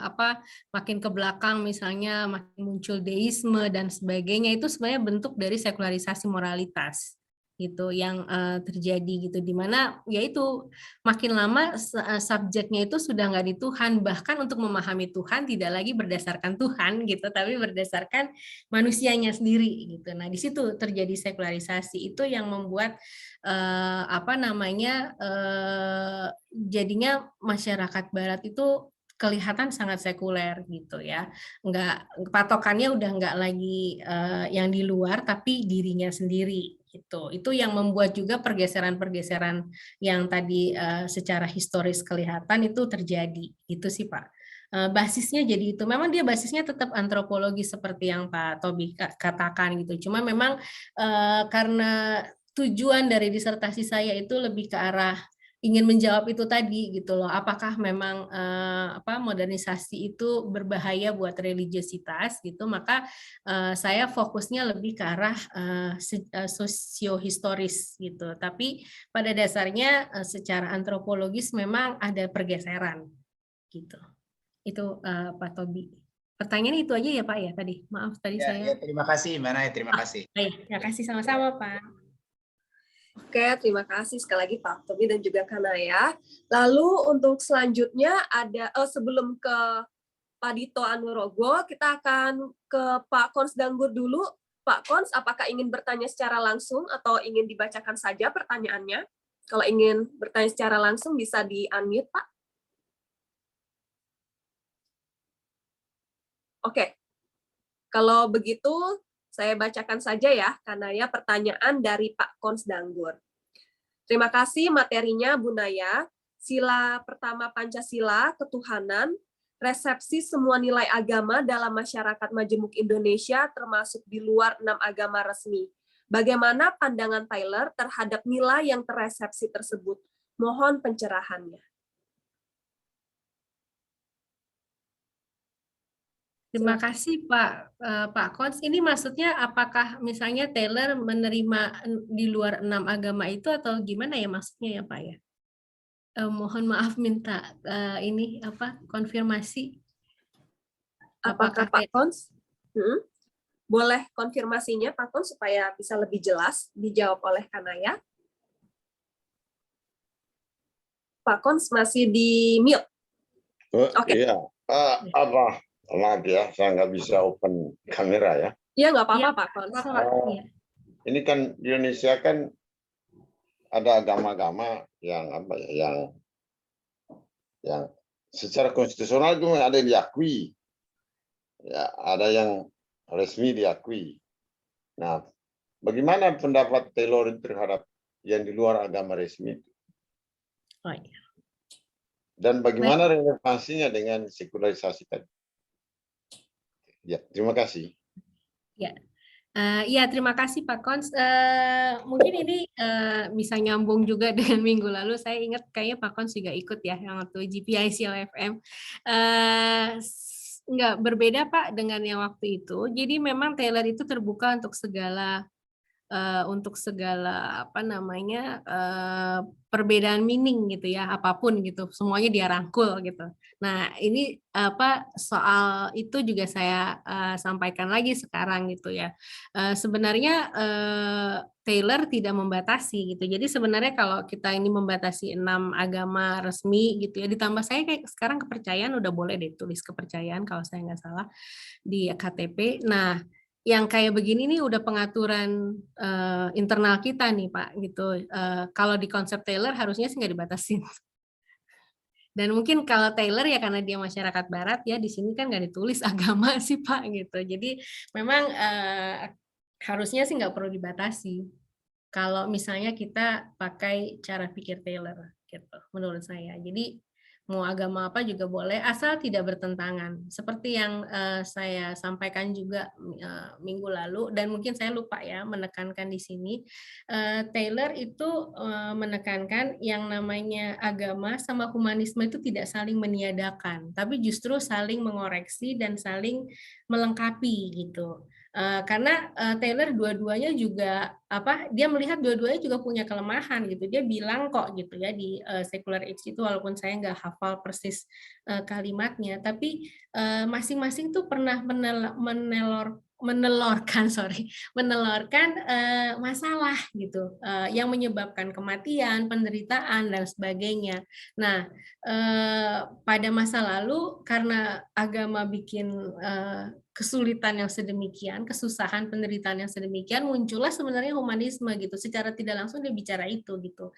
A: makin ke belakang, misalnya makin muncul deisme dan sebagainya, itu sebenarnya bentuk dari sekularisasi moralitas gitu yang terjadi gitu, dimana yaitu makin lama subjeknya itu sudah nggak di Tuhan, bahkan untuk memahami Tuhan tidak lagi berdasarkan Tuhan gitu, tapi berdasarkan manusianya sendiri gitu. Nah di situ terjadi sekularisasi, itu yang membuat jadinya masyarakat Barat itu kelihatan sangat sekuler gitu ya, nggak, patokannya udah nggak lagi yang di luar tapi dirinya sendiri gitu. Itu yang membuat juga pergeseran-pergeseran yang tadi secara historis kelihatan itu terjadi gitu sih Pak. Basisnya jadi itu, memang dia basisnya tetap antropologi seperti yang Pak Tobi katakan gitu, cuma memang karena tujuan dari disertasi saya itu lebih ke arah ingin menjawab itu tadi gitu loh, apakah memang modernisasi itu berbahaya buat religiositas gitu, maka saya fokusnya lebih ke arah sosiohistoris gitu, tapi pada dasarnya secara antropologis memang ada pergeseran gitu. Itu Pak Tobi. Pertanyaan itu aja ya Pak ya tadi, maaf tadi saya.
E: Terima kasih Mbak Naya, terima kasih.
A: Terima kasih sama-sama Pak.
C: Oke, terima kasih sekali lagi Pak Tobi dan juga Kanaya. Lalu untuk selanjutnya ada sebelum ke Pak Dito Anurogo, kita akan ke Pak Kons Danggur dulu. Pak Kons, apakah ingin bertanya secara langsung atau ingin dibacakan saja pertanyaannya? Kalau ingin bertanya secara langsung bisa di-unmute, Pak. Oke. Kalau begitu, saya bacakan saja ya, Kanaya, pertanyaan dari Pak Kons Danggur. Terima kasih materinya, Bu Naya. Sila pertama Pancasila, ketuhanan, resepsi semua nilai agama dalam masyarakat majemuk Indonesia, termasuk di luar 6 agama resmi. Bagaimana pandangan Tyler terhadap nilai yang terresepsi tersebut? Mohon pencerahannya.
A: Terima kasih Pak Kons. Ini maksudnya apakah misalnya Taylor menerima di luar 6 agama itu atau gimana ya maksudnya ya Pak ya? Mohon maaf minta ini konfirmasi.
C: Apakah Pak Kons? Boleh konfirmasinya Pak Kons supaya bisa lebih jelas dijawab oleh Kanaya. Pak Kons masih di mute.
F: Oke. Iya. Maaf ya, saya nggak bisa open kamera ya.
C: Iya, nggak apa-apa Pak Kons.
F: Ini kan di Indonesia kan ada agama-agama yang yang secara konstitusional itu ada yang diakui, ya ada yang resmi diakui. Nah, bagaimana pendapat Taylor terhadap yang di luar agama resmi itu?
A: Oh, iya.
F: Dan bagaimana relevansinya dengan sekularisasi tadi? Ya, terima kasih.
A: Ya, ya terima kasih Pak Kons. Mungkin ini bisa nyambung juga dengan minggu lalu. Saya ingat kayaknya Pak Kons juga ikut ya yang waktu GPIC LFM. Nggak berbeda Pak dengan yang waktu itu. Jadi memang Taylor itu terbuka untuk segala perbedaan meaning gitu ya, apapun gitu, semuanya dia rangkul gitu. Nah ini soal itu juga saya sampaikan lagi sekarang gitu ya. Sebenarnya Taylor tidak membatasi gitu. Jadi sebenarnya kalau kita ini membatasi 6 agama resmi gitu ya, ditambah saya kayak sekarang kepercayaan udah boleh deh tulis kepercayaan kalau saya nggak salah di KTP. Nah yang kayak begini nih udah pengaturan internal kita nih Pak gitu. Kalau di konsep Taylor harusnya sih nggak dibatasin. Dan mungkin kalau Taylor ya karena dia masyarakat Barat ya di sini kan nggak ditulis agama sih Pak gitu. Jadi memang harusnya sih nggak perlu dibatasi. Kalau misalnya kita pakai cara pikir Taylor gitu menurut saya. Jadi mau agama apa juga boleh asal tidak bertentangan seperti yang saya sampaikan juga minggu lalu dan mungkin saya lupa ya menekankan di sini. Taylor itu menekankan yang namanya agama sama humanisme itu tidak saling meniadakan tapi justru saling mengoreksi dan saling melengkapi gitu. Karena Taylor dua-duanya juga dia melihat dua-duanya juga punya kelemahan gitu. Dia bilang kok gitu ya di Secular Age itu walaupun saya nggak hafal persis kalimatnya, tapi masing-masing tuh pernah menelorkan menelorkan masalah gitu yang menyebabkan kematian, penderitaan dan sebagainya. Nah, pada masa lalu karena agama bikin kesulitan yang sedemikian, kesusahan, penderitaan yang sedemikian, muncullah sebenarnya humanisme gitu. Secara tidak langsung dia bicara itu gitu.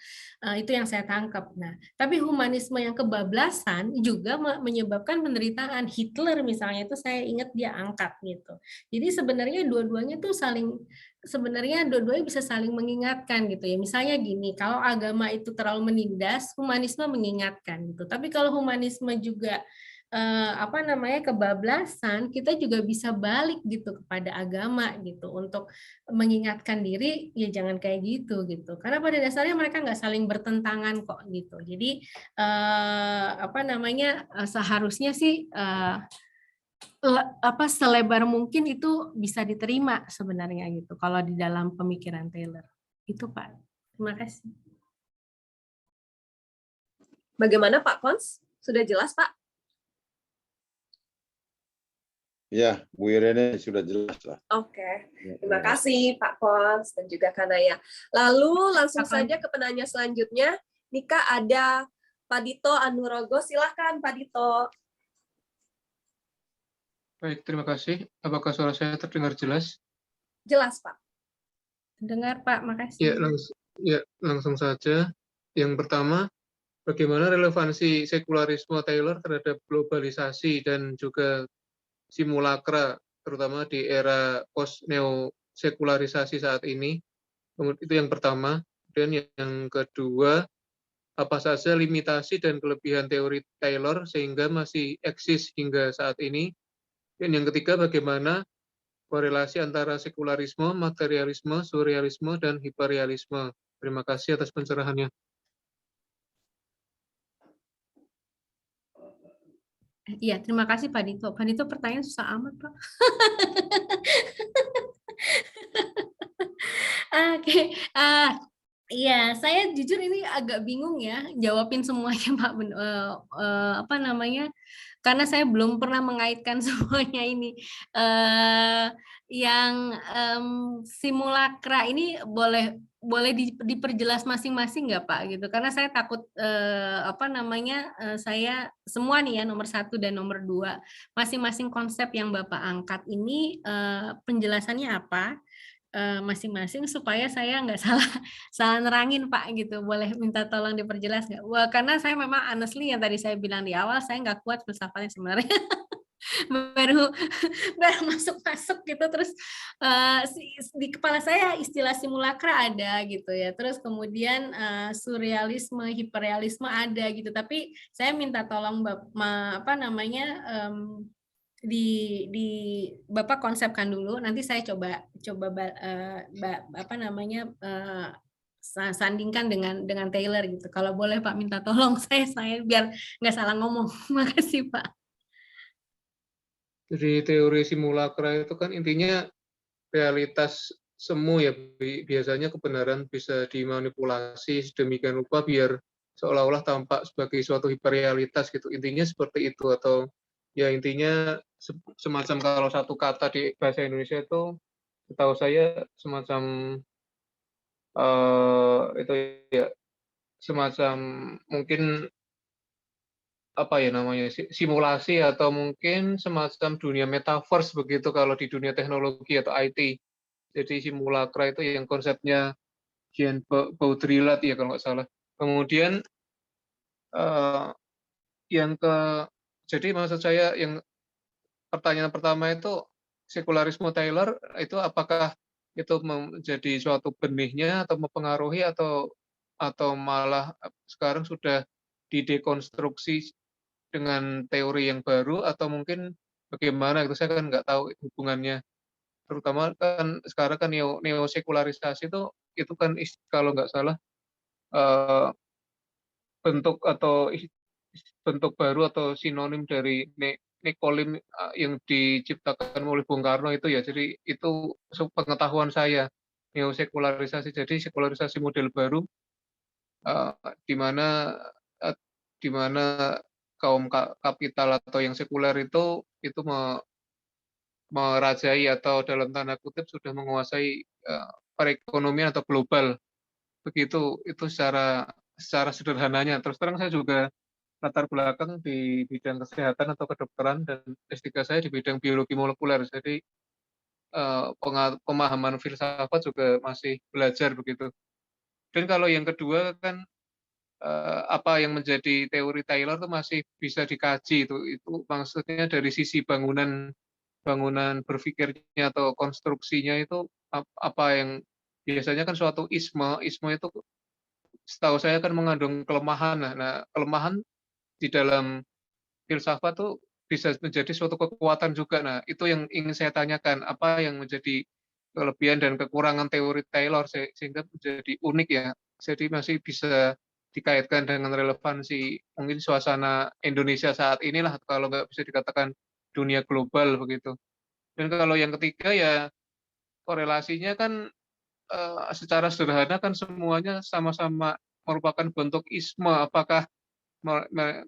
A: Itu yang saya tangkap. Nah, tapi humanisme yang kebablasan juga menyebabkan penderitaan. Hitler misalnya itu saya ingat dia angkat gitu. Jadi sebenarnya dua-duanya tuh sebenarnya dua-duanya bisa saling mengingatkan gitu ya. Misalnya gini, kalau agama itu terlalu menindas, humanisme mengingatkan gitu. Tapi kalau humanisme juga kebablasan, kita juga bisa balik gitu kepada agama gitu untuk mengingatkan diri, ya jangan kayak gitu gitu. Karena pada dasarnya mereka nggak saling bertentangan kok gitu. Jadi seharusnya sih selebar mungkin itu bisa diterima sebenarnya gitu kalau di dalam pemikiran Taylor. Itu Pak. Terima kasih.
C: Bagaimana Pak Kons? Sudah jelas Pak?
F: Ya, Bu Irene sudah jelas lah.
C: Oke, terima kasih Pak Kons dan juga Kanaya. Lalu langsung saja ke penanya selanjutnya. Nika ada Pak Dito Anurogo, silahkan Pak Dito.
G: Baik, terima kasih. Apakah suara saya terdengar jelas?
C: Jelas Pak.
A: Dengar Pak, makasih.
G: Langsung saja. Yang pertama, bagaimana relevansi sekularisme Taylor terhadap globalisasi dan juga simulakra, terutama di era post-neo-sekularisasi saat ini. Itu yang pertama. Kemudian yang kedua, apa saja limitasi dan kelebihan teori Taylor sehingga masih eksis hingga saat ini. Dan yang ketiga, bagaimana korelasi antara sekularisme, materialisme, surrealisme, dan hiperrealisme. Terima kasih atas pencerahannya.
A: Iya, terima kasih Pak Dito. Pak Dito pertanyaan susah amat, Pak. Oke, iya, saya jujur ini agak bingung ya jawabin semuanya Pak. Karena saya belum pernah mengaitkan semuanya ini. Yang simulakra ini boleh diperjelas masing-masing nggak Pak gitu? Karena saya takut saya semua nih ya nomor 1 dan nomor 2 masing-masing konsep yang Bapak angkat ini penjelasannya apa? Masing-masing supaya saya nggak salah nerangin Pak gitu. Boleh minta tolong diperjelas nggak? Wah, karena saya memang honestly yang tadi saya bilang di awal saya nggak kuat filsafatnya sebenarnya. baru masuk gitu terus di kepala saya istilah simulakra ada gitu ya. Terus kemudian surrealisme, hiperrealisme ada gitu. Tapi saya minta tolong di Bapak konsepkan dulu, nanti saya coba sandingkan dengan Taylor gitu. Kalau boleh Pak minta tolong saya biar nggak salah ngomong. Makasih Pak.
G: Jadi teori simulakra itu kan intinya realitas semu ya, biasanya kebenaran bisa dimanipulasi sedemikian rupa biar seolah-olah tampak sebagai suatu hiperrealitas gitu. Intinya seperti itu, atau ya intinya semacam kalau satu kata di bahasa Indonesia itu setahu saya semacam itu ya semacam mungkin apa ya namanya simulasi atau mungkin semacam dunia metaverse begitu kalau di dunia teknologi atau IT. Jadi simulakra itu yang konsepnya Jean Baudrillard ya kalau nggak salah. Kemudian jadi maksud saya yang pertanyaan pertama itu sekularisme Taylor itu apakah itu menjadi suatu benihnya atau mempengaruhi atau malah sekarang sudah didekonstruksi dengan teori yang baru atau mungkin bagaimana itu saya kan nggak tahu hubungannya, terutama kan sekarang kan neosekularisasi itu kan kalau nggak salah bentuk baru atau sinonim dari nekolim yang diciptakan oleh Bung Karno itu ya. Jadi itu pengetahuan saya neosekularisasi, jadi sekularisasi model baru di mana kaum kapital atau yang sekuler itu merajai atau dalam tanda kutip sudah menguasai perekonomian atau global. Begitu itu secara sederhananya. Terus terang saya juga latar belakang di bidang kesehatan atau kedokteran dan S3 saya di bidang biologi molekuler. Jadi pemahaman filsafat juga masih belajar begitu. Dan kalau yang kedua kan apa yang menjadi teori Taylor itu masih bisa dikaji, itu maksudnya dari sisi bangunan berpikirnya atau konstruksinya itu apa yang biasanya kan suatu isme itu setahu saya kan mengandung kelemahan. Nah, kelemahan di dalam filsafat tuh bisa menjadi suatu kekuatan juga. Nah, itu yang ingin saya tanyakan, apa yang menjadi kelebihan dan kekurangan teori Taylor sehingga menjadi unik ya. Jadi masih bisa dikaitkan dengan relevansi mungkin suasana Indonesia saat inilah, kalau nggak bisa dikatakan dunia global begitu. Dan kalau yang ketiga ya korelasinya kan secara sederhana kan semuanya sama-sama merupakan bentuk isme. Apakah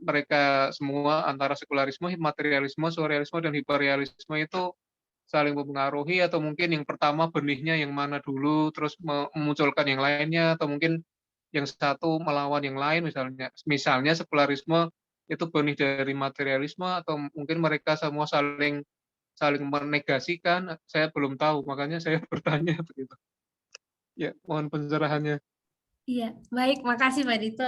G: mereka semua antara sekularisme, materialisme, surrealisme, dan hiperrealisme itu saling mempengaruhi, atau mungkin yang pertama benihnya yang mana dulu, terus memunculkan yang lainnya, atau mungkin yang satu melawan yang lain, misalnya sekularisme itu benih dari materialisme, atau mungkin mereka semua saling menegasikan. Saya belum tahu, makanya saya bertanya begitu. Ya, mohon pencerahannya.
A: Iya, baik, makasih Pak Dito.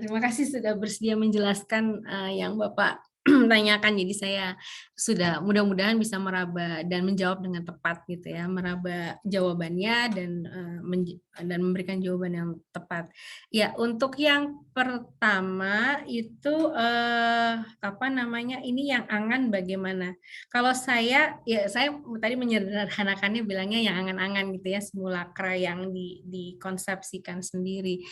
A: Terima kasih sudah bersedia menjelaskan yang Bapak tanyakan. Jadi saya sudah mudah-mudahan bisa meraba dan menjawab dengan tepat gitu ya, meraba jawabannya dan memberikan jawaban yang tepat. Ya, untuk yang pertama itu apa namanya, ini yang angan bagaimana? Kalau saya tadi menyederhanakannya bilangnya yang angan-angan gitu ya, simulakra yang dikonsepsikan sendiri.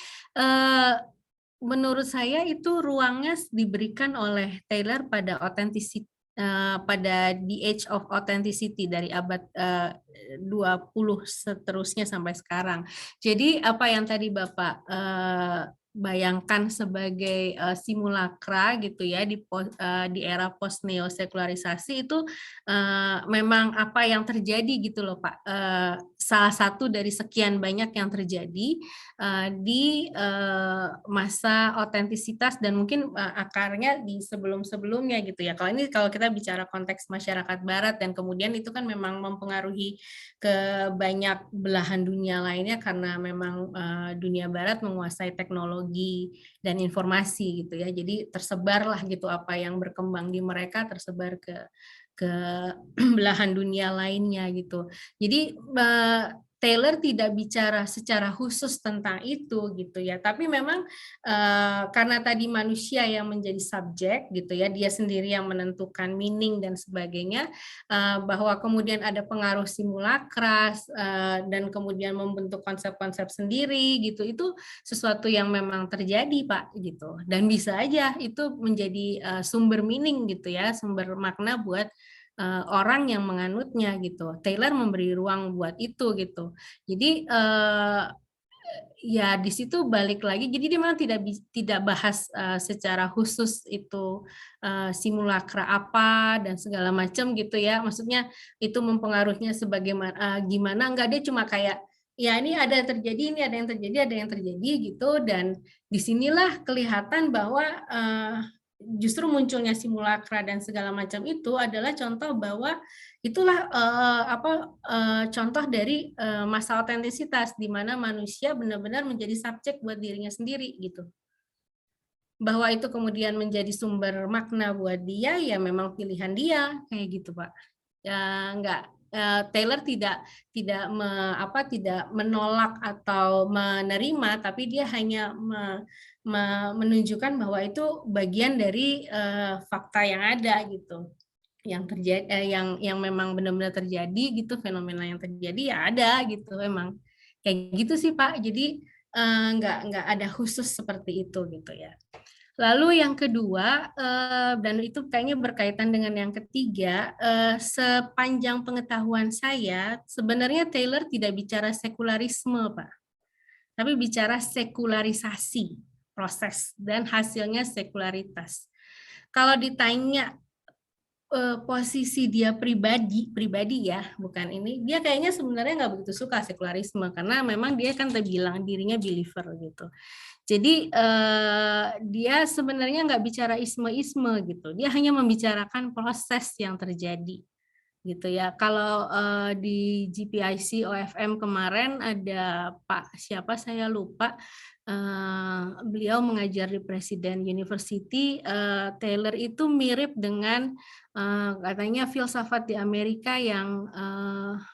A: Menurut saya itu ruangnya diberikan oleh Taylor pada authenticity, pada the age of authenticity dari abad 20 seterusnya sampai sekarang. Jadi apa yang tadi Bapak bayangkan sebagai simulakra gitu ya di era post neosekularisasi itu memang apa yang terjadi gitu loh Pak. Salah satu dari sekian banyak yang terjadi di masa otentisitas dan mungkin akarnya di sebelum-sebelumnya gitu ya. Kalau kita bicara konteks masyarakat barat, dan kemudian itu kan memang mempengaruhi ke banyak belahan dunia lainnya karena memang dunia barat menguasai teknologi dan informasi gitu ya. Jadi tersebarlah gitu apa yang berkembang di mereka tersebar ke belahan dunia lainnya gitu. Jadi Taylor tidak bicara secara khusus tentang itu gitu ya, tapi memang karena tadi manusia yang menjadi subjek gitu ya, dia sendiri yang menentukan meaning dan sebagainya, bahwa kemudian ada pengaruh simulakra dan kemudian membentuk konsep-konsep sendiri gitu, itu sesuatu yang memang terjadi Pak gitu, dan bisa aja itu menjadi sumber meaning gitu ya, sumber makna buat orang yang menganutnya gitu. Taylor memberi ruang buat itu gitu. Jadi ya di situ balik lagi. Jadi dia memang tidak bahas secara khusus itu simulakra apa dan segala macam gitu ya. Maksudnya itu mempengaruhinya sebagaimana gimana? Enggak, dia cuma kayak ya ini ada yang terjadi, ini ada yang terjadi gitu, dan disinilah kelihatan bahwa justru munculnya simulakra dan segala macam itu adalah contoh bahwa itulah contoh dari masa otentisitas di mana manusia benar-benar menjadi subjek buat dirinya sendiri gitu. Bahwa itu kemudian menjadi sumber makna buat dia, ya memang pilihan dia kayak gitu Pak. Ya enggak, Taylor tidak menolak atau menerima, tapi dia hanya menunjukkan bahwa itu bagian dari fakta yang ada gitu, yang terjadi, yang memang benar-benar terjadi gitu, fenomena yang terjadi ya ada gitu, memang kayak gitu sih Pak. Jadi nggak ada khusus seperti itu gitu ya. Lalu yang kedua, dan itu kayaknya berkaitan dengan yang ketiga, sepanjang pengetahuan saya, sebenarnya Taylor tidak bicara sekularisme, Pak, tapi bicara sekularisasi proses dan hasilnya sekularitas. Kalau ditanya posisi dia pribadi ya, bukan ini, dia kayaknya sebenarnya nggak begitu suka sekularisme karena memang dia kan terbilang dirinya believer gitu. Jadi dia sebenarnya nggak bicara isme-isme gitu, dia hanya membicarakan proses yang terjadi gitu ya. Kalau di GPIC OFM kemarin ada Pak siapa saya lupa, beliau mengajar di Presiden University. Taylor itu mirip dengan katanya filsafat di Amerika yang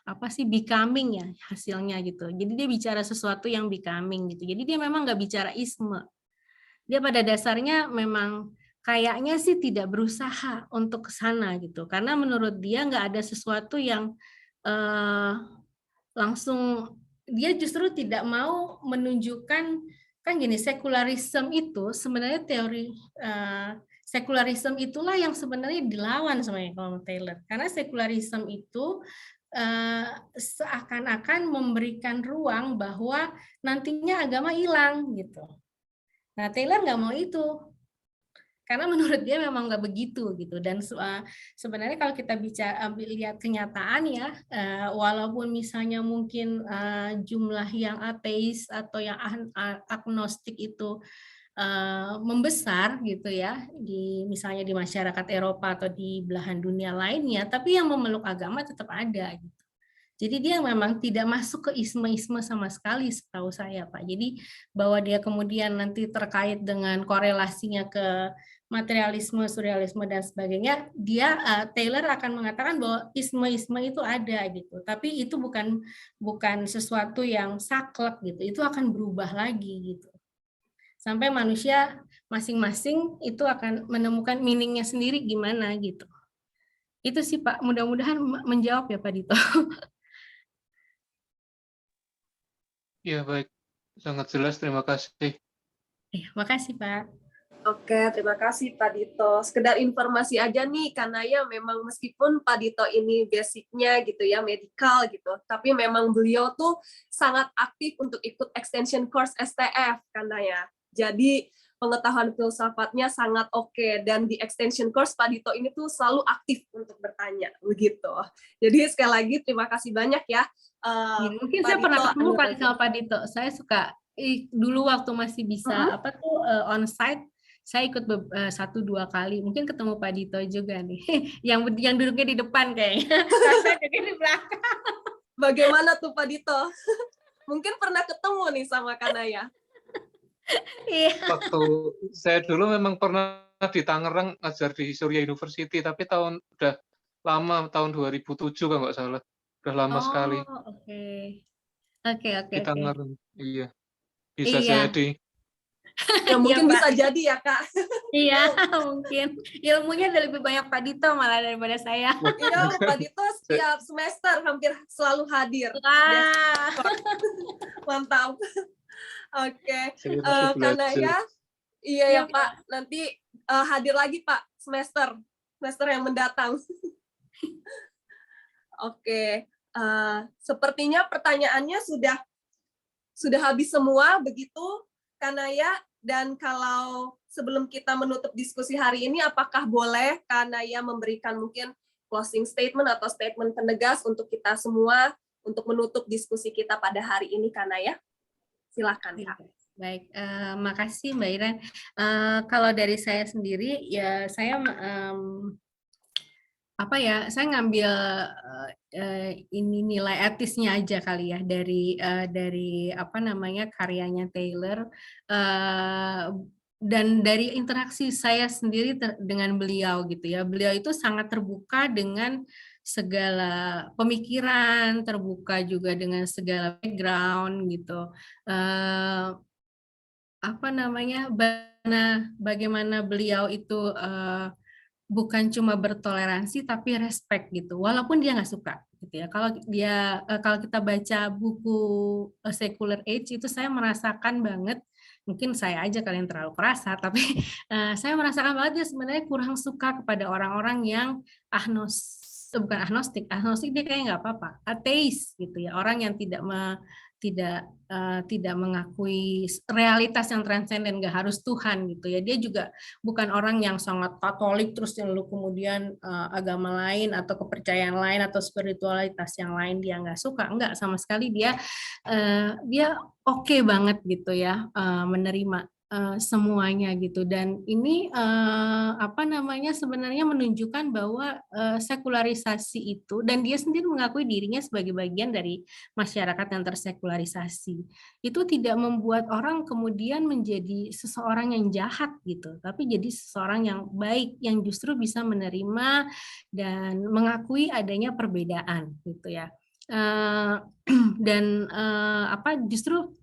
A: apa sih, becoming ya hasilnya gitu. Jadi dia bicara sesuatu yang becoming gitu. Jadi dia memang nggak bicara isme. Dia pada dasarnya memang kayaknya sih tidak berusaha untuk ke sana gitu. Karena menurut dia nggak ada sesuatu yang langsung, dia justru tidak mau menunjukkan, kan gini, sekularisme itu sebenarnya teori sekularisme itulah yang sebenarnya dilawan sebenarnya kalau Taylor. Karena sekularisme itu seakan-akan memberikan ruang bahwa nantinya agama hilang gitu. Nah, Taylor nggak mau itu, karena menurut dia memang nggak begitu gitu. Dan sebenarnya kalau kita bicara lihat kenyataan ya, walaupun misalnya mungkin jumlah yang ateis atau yang agnostik itu membesar gitu ya, di misalnya di masyarakat Eropa atau di belahan dunia lainnya, tapi yang memeluk agama tetap ada gitu. Jadi dia memang tidak masuk ke isme-isme sama sekali setahu saya, Pak. Jadi bahwa dia kemudian nanti terkait dengan korelasinya ke materialisme, surrealisme dan sebagainya, dia Taylor akan mengatakan bahwa isme-isme itu ada gitu. Tapi itu bukan sesuatu yang saklek gitu. Itu akan berubah lagi gitu. Sampai manusia masing-masing itu akan menemukan meaning-nya sendiri gimana gitu. Itu sih Pak, mudah-mudahan menjawab ya Pak Dito.
G: Ya, baik. Sangat jelas, terima kasih.
A: Makasih Pak.
C: Oke, terima kasih Pak Dito. Sekedar informasi aja nih, karena ya memang meskipun Pak Dito ini basicnya gitu ya, medical gitu, tapi memang beliau tuh sangat aktif untuk ikut extension course STF, karena ya. Jadi pengetahuan filsafatnya sangat oke, dan di extension course Pak Dito ini tuh selalu aktif untuk bertanya, begitu. Jadi sekali lagi terima kasih banyak ya.
A: Mungkin
C: Pak
A: saya pernah
C: Dito,
A: ketemu kali sama Pak Dito. Saya suka dulu waktu masih bisa on site, saya ikut 1-2 kali. Mungkin ketemu Pak Dito juga nih. yang duduknya di depan kayaknya. Saya duduknya di belakang.
C: Bagaimana tuh Pak Dito? Mungkin pernah ketemu nih sama Kanaya.
A: Iya.
G: Waktu saya dulu memang pernah di Tangerang ngajar di Surya University, tapi udah lama, tahun 2007 kalau nggak salah. Udah lama sekali.
A: Oke.
G: Di Tangerang. Iya. Bisa
A: Iya.
G: jadi.
C: Ya mungkin
A: Iya,
C: bisa jadi ya Kak.
A: Iya, mungkin. Ilmunya udah lebih banyak Pak Dito malah daripada saya.
C: Iya, Pak Dito setiap semester hampir selalu hadir.
A: Wah.
C: Mantap. Oke.
G: Saya masih
C: Karena
G: belajar.
C: ya, iya ya
A: Iya,
C: Pak, nanti hadir lagi Pak semester yang mendatang. Oke. Sepertinya pertanyaannya sudah habis semua begitu, Kanaya. Dan kalau sebelum kita menutup diskusi hari ini, apakah boleh Kanaya memberikan mungkin closing statement atau statement penegas untuk kita semua untuk menutup diskusi kita pada hari ini, Kanaya? Silakan Kak.
A: Baik, makasih Mbak Iren. Kalau dari saya sendiri, ya saya saya ngambil ini nilai etisnya aja kali ya dari karyanya Taylor, dan dari interaksi saya sendiri dengan beliau gitu ya. Beliau itu sangat terbuka dengan segala pemikiran, terbuka juga dengan segala background gitu. Bagaimana beliau itu bukan cuma bertoleransi tapi respect gitu, walaupun dia nggak suka gitu ya. Kalau kita baca buku A Secular Age itu saya merasakan banget, mungkin saya aja kalian terlalu perasa, tapi saya merasakan banget dia sebenarnya kurang suka kepada orang-orang yang bukan agnostik dia kayak nggak apa-apa, ateis gitu ya, orang yang tidak mengakui realitas yang transenden, nggak harus Tuhan gitu ya. Dia juga bukan orang yang sangat Katolik terus lalu kemudian agama lain atau kepercayaan lain atau spiritualitas yang lain dia nggak suka, nggak sama sekali. Dia oke banget gitu ya menerima semuanya gitu. Dan ini sebenarnya menunjukkan bahwa sekularisasi itu, dan dia sendiri mengakui dirinya sebagai bagian dari masyarakat yang tersekularisasi, itu tidak membuat orang kemudian menjadi seseorang yang jahat gitu, tapi jadi seseorang yang baik, yang justru bisa menerima dan mengakui adanya perbedaan gitu ya. Justru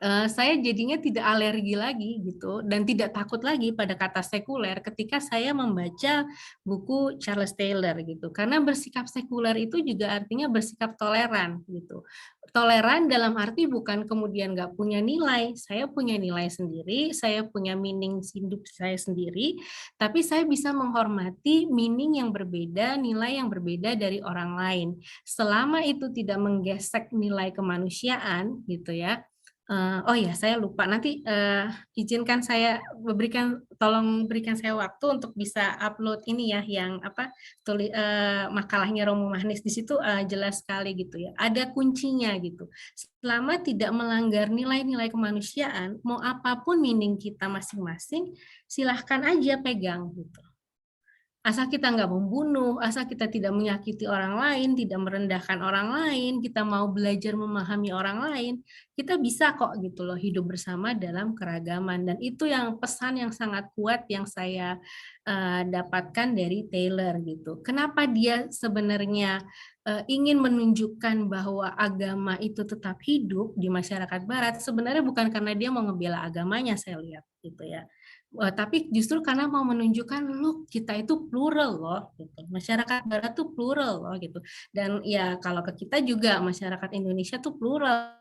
A: saya jadinya tidak alergi lagi gitu dan tidak takut lagi pada kata sekuler ketika saya membaca buku Charles Taylor gitu, karena bersikap sekuler itu juga artinya bersikap toleran gitu. Toleran dalam arti bukan kemudian nggak punya nilai, saya punya nilai sendiri, saya punya meaning hidup saya sendiri, tapi saya bisa menghormati meaning yang berbeda, nilai yang berbeda dari orang lain, selama itu tidak menggesek nilai kemanusiaan gitu ya. Oh ya, saya lupa. Nanti izinkan saya tolong berikan saya waktu untuk bisa upload ini ya, yang makalahnya Romo Mahnis. Di situ jelas sekali gitu ya. Ada kuncinya gitu. Selama tidak melanggar nilai-nilai kemanusiaan, mau apapun meaning kita masing-masing, silahkan aja pegang gitu. Asal kita nggak membunuh, asal kita tidak menyakiti orang lain, tidak merendahkan orang lain, kita mau belajar memahami orang lain, kita bisa kok gitu loh hidup bersama dalam keragaman. Dan itu yang pesan yang sangat kuat yang saya dapatkan dari Taylor gitu. Kenapa dia sebenarnya ingin menunjukkan bahwa agama itu tetap hidup di masyarakat Barat, sebenarnya bukan karena dia mau ngebela agamanya, saya lihat gitu ya. Tapi justru karena mau menunjukkan loh kita itu plural loh gitu. Masyarakat Barat tuh plural loh gitu. Dan ya kalau ke kita juga masyarakat Indonesia tuh plural,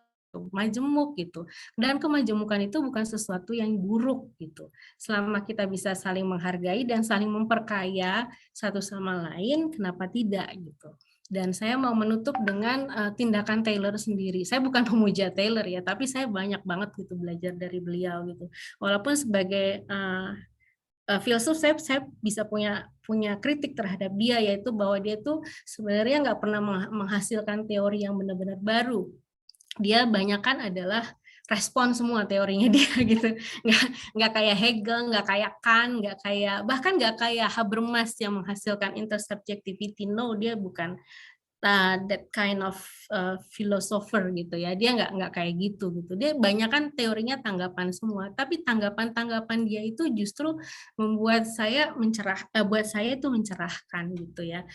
A: majemuk gitu. Dan kemajemukan itu bukan sesuatu yang buruk gitu. Selama kita bisa saling menghargai dan saling memperkaya satu sama lain, kenapa tidak gitu. Dan saya mau menutup dengan tindakan Taylor sendiri. Saya bukan pemuja Taylor ya, tapi saya banyak banget gitu belajar dari beliau gitu. Walaupun sebagai filsuf saya bisa punya kritik terhadap dia, yaitu bahwa dia tuh sebenarnya nggak pernah menghasilkan teori yang benar-benar baru. Dia banyakkan adalah respon semua teorinya dia gitu, nggak kayak Hegel, nggak kayak Kant, bahkan nggak kayak Habermas yang menghasilkan intersubjectivity. No, dia bukan that kind of philosopher gitu ya. Dia nggak kayak gitu. Dia banyak kan teorinya tanggapan semua, tapi tanggapan dia itu justru membuat saya buat saya itu mencerahkan gitu ya.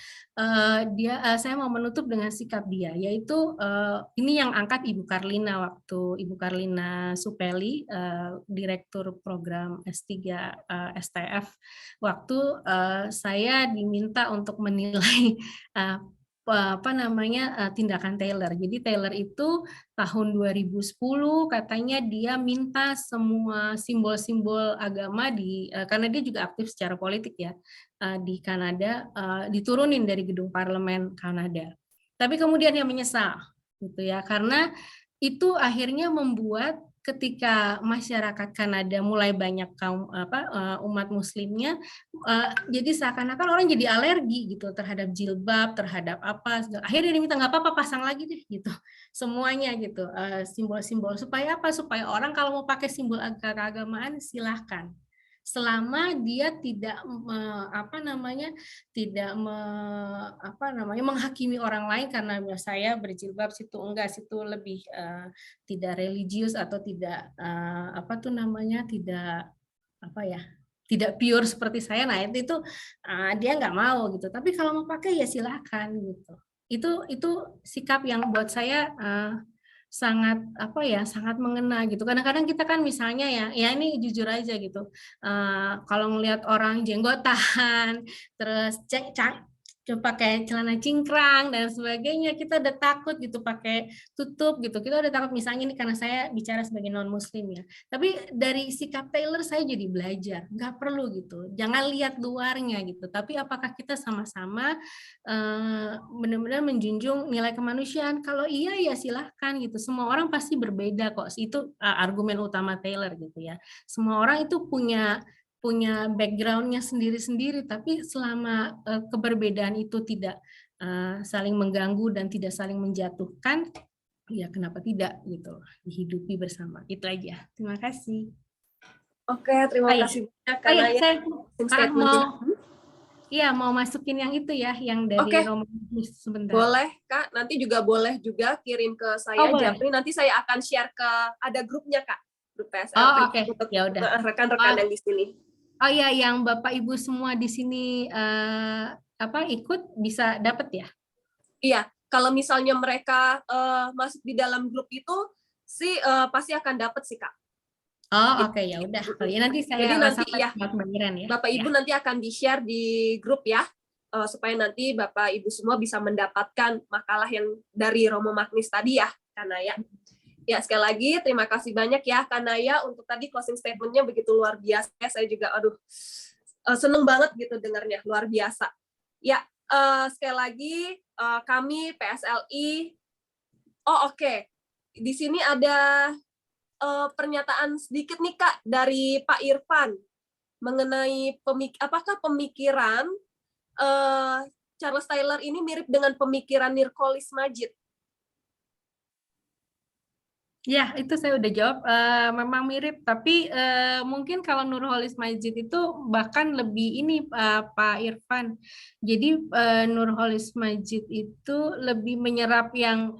A: Saya mau menutup dengan sikap dia, yaitu ini yang angkat Ibu Karlina waktu Ibu Karlina Supeli, Direktur Program S3 STF, waktu saya diminta untuk menilai tindakan Taylor. Jadi Taylor itu tahun 2010 katanya dia minta semua simbol-simbol agama karena dia juga aktif secara politik ya di Kanada, diturunin dari gedung parlemen Kanada. Tapi kemudian dia menyesal gitu ya, karena itu akhirnya membuat ketika masyarakat Kanada mulai banyak umat muslimnya, jadi seakan-akan orang jadi alergi gitu terhadap jilbab, terhadap apa, akhirnya dia minta nggak apa-apa pasang lagi deh gitu, semuanya gitu, simbol-simbol. Supaya apa? Supaya orang kalau mau pakai simbol keagamaan silahkan, selama dia tidak menghakimi orang lain karena saya berjilbab situ enggak, situ lebih tidak religius atau tidak tidak pure seperti saya. Nah itu dia nggak mau gitu. Tapi kalau mau pakai ya silahkan gitu. Itu sikap yang buat saya sangat mengena gitu. Kadang-kadang kita kan misalnya ya ini jujur aja gitu, kalau ngelihat orang jenggotan terus coba pakai celana cingkrang dan sebagainya, kita udah takut gitu pakai tutup gitu, kita udah takut. Misalnya ini karena saya bicara sebagai non muslim ya, tapi dari sikap Taylor saya jadi belajar nggak perlu gitu, jangan lihat luarnya gitu, tapi apakah kita sama-sama benar-benar menjunjung nilai kemanusiaan. Kalau iya ya silahkan gitu, semua orang pasti berbeda kok, itu argumen utama Taylor gitu ya, semua orang itu punya background-nya sendiri-sendiri, tapi selama keberbedaan itu tidak saling mengganggu dan tidak saling menjatuhkan, ya kenapa tidak gitu, dihidupi bersama. Itu aja. Terima kasih.
C: Oke, terima kasih banyak Kak Naya.
A: Saya
C: Statement juga.
A: mau masukin yang itu ya, yang dari
C: Oke.
A: Romo sebentar.
C: Boleh Kak, nanti juga boleh juga kirim ke saya
A: boleh.
C: Japri, nanti saya akan share ke, ada grupnya Kak, grup PSLI
A: Oke.
C: untuk
A: Ya udah.
C: rekan-rekan yang di sini.
A: Oh ya, yang Bapak Ibu semua di sini ikut bisa dapat ya?
C: Iya, kalau misalnya mereka masuk di dalam grup itu sih pasti akan dapat sih Kak.
A: Oh oke, ya udah. Nanti saya
C: Jadi nanti ya,
A: ya.
C: Bapak Ibu nanti akan di-share di grup ya, supaya nanti Bapak Ibu semua bisa mendapatkan makalah yang dari Romo Magnis tadi ya, Kanaya. Ya, sekali lagi terima kasih banyak ya Kanaya untuk tadi closing statement-nya begitu luar biasa. Saya juga seneng banget gitu dengarnya, luar biasa. Ya, sekali lagi kami PSLI. Oke. Di sini ada pernyataan sedikit nih Kak dari Pak Irfan mengenai apakah pemikiran Charles Taylor ini mirip dengan pemikiran Nurcholish Madjid?
A: Ya, itu saya udah jawab. Memang mirip, tapi mungkin kalau Nurcholish Madjid itu bahkan lebih ini Pak Irfan. Jadi Nurcholish Madjid itu lebih menyerap yang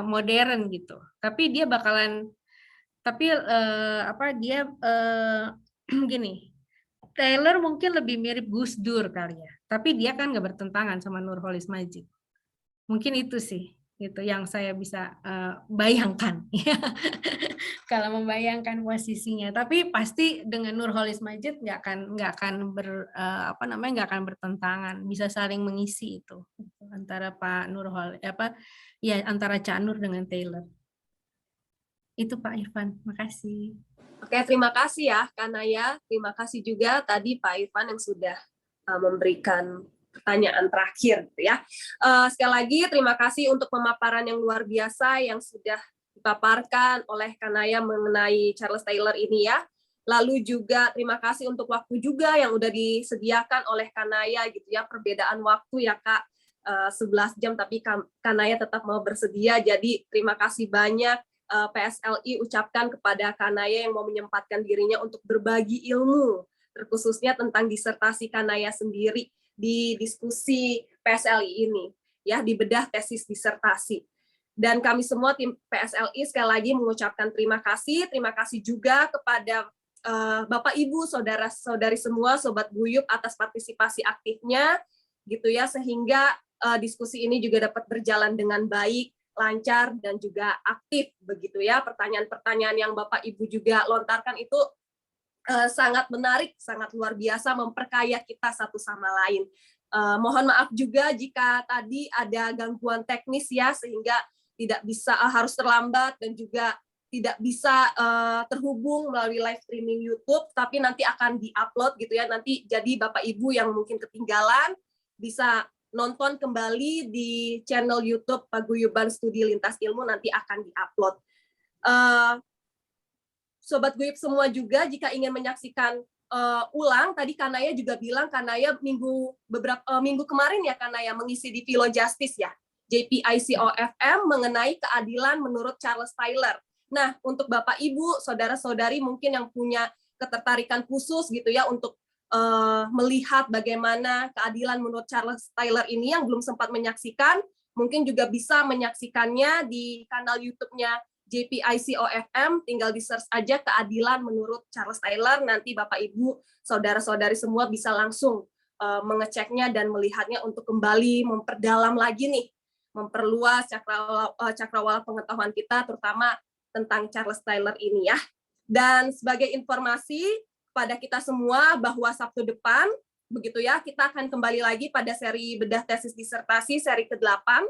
A: modern gitu. Tapi dia bakalan, gini. Taylor mungkin lebih mirip Gus Dur kali ya. Tapi dia kan nggak bertentangan sama Nurcholish Madjid. Mungkin itu sih. Gitu yang saya bisa bayangkan kalau membayangkan posisinya, tapi pasti dengan Nurcholish Madjid nggak akan bertentangan, bisa saling mengisi itu antara Pak Nurcholish antara Cak Nur dengan Taylor. Itu Pak Irfan, makasih.
C: Oke, terima kasih ya Kanaya, terima kasih juga tadi Pak Irfan yang sudah memberikan pertanyaan terakhir gitu ya. Sekali lagi terima kasih untuk pemaparan yang luar biasa yang sudah dipaparkan oleh Kanaya mengenai Charles Taylor ini ya. Lalu juga terima kasih untuk waktu juga yang udah disediakan oleh Kanaya gitu ya, perbedaan waktu ya Kak, 11 jam tapi Kanaya tetap mau bersedia. Jadi terima kasih banyak PSLI ucapkan kepada Kanaya yang mau menyempatkan dirinya untuk berbagi ilmu, terkhususnya tentang disertasi Kanaya sendiri di diskusi PSLI ini, ya, di bedah tesis disertasi. Dan kami semua tim PSLI sekali lagi mengucapkan terima kasih juga kepada Bapak Ibu, saudara-saudari semua, Sobat Guyup atas partisipasi aktifnya, gitu ya, sehingga diskusi ini juga dapat berjalan dengan baik, lancar, dan juga aktif, begitu ya. Pertanyaan-pertanyaan yang Bapak Ibu juga lontarkan itu sangat menarik, sangat luar biasa, memperkaya kita satu sama lain. Mohon maaf juga jika tadi ada gangguan teknis ya, sehingga tidak bisa harus terlambat dan juga tidak bisa terhubung melalui live streaming YouTube, tapi nanti akan diupload gitu ya. Nanti jadi Bapak Ibu yang mungkin ketinggalan bisa nonton kembali di channel YouTube Paguyuban Studi Lintas Ilmu, nanti akan diupload. Sobat Guyup semua juga jika ingin menyaksikan ulang, tadi Kanaya juga bilang Kanaya minggu kemarin ya Kanaya mengisi di Philo Justice ya, JPICO-FM mengenai keadilan menurut Charles Taylor. Nah, untuk Bapak Ibu, saudara-saudari mungkin yang punya ketertarikan khusus gitu ya untuk melihat bagaimana keadilan menurut Charles Taylor ini yang belum sempat menyaksikan, mungkin juga bisa menyaksikannya di kanal YouTube-nya JPICO-FM, tinggal di-search aja keadilan menurut Charles Taylor, nanti Bapak Ibu, saudara-saudari semua bisa langsung mengeceknya dan melihatnya untuk kembali memperdalam lagi nih, memperluas cakrawala pengetahuan kita, terutama tentang Charles Taylor ini ya. Dan sebagai informasi kepada kita semua bahwa Sabtu depan, begitu ya. Kita akan kembali lagi pada seri bedah tesis disertasi seri ke-8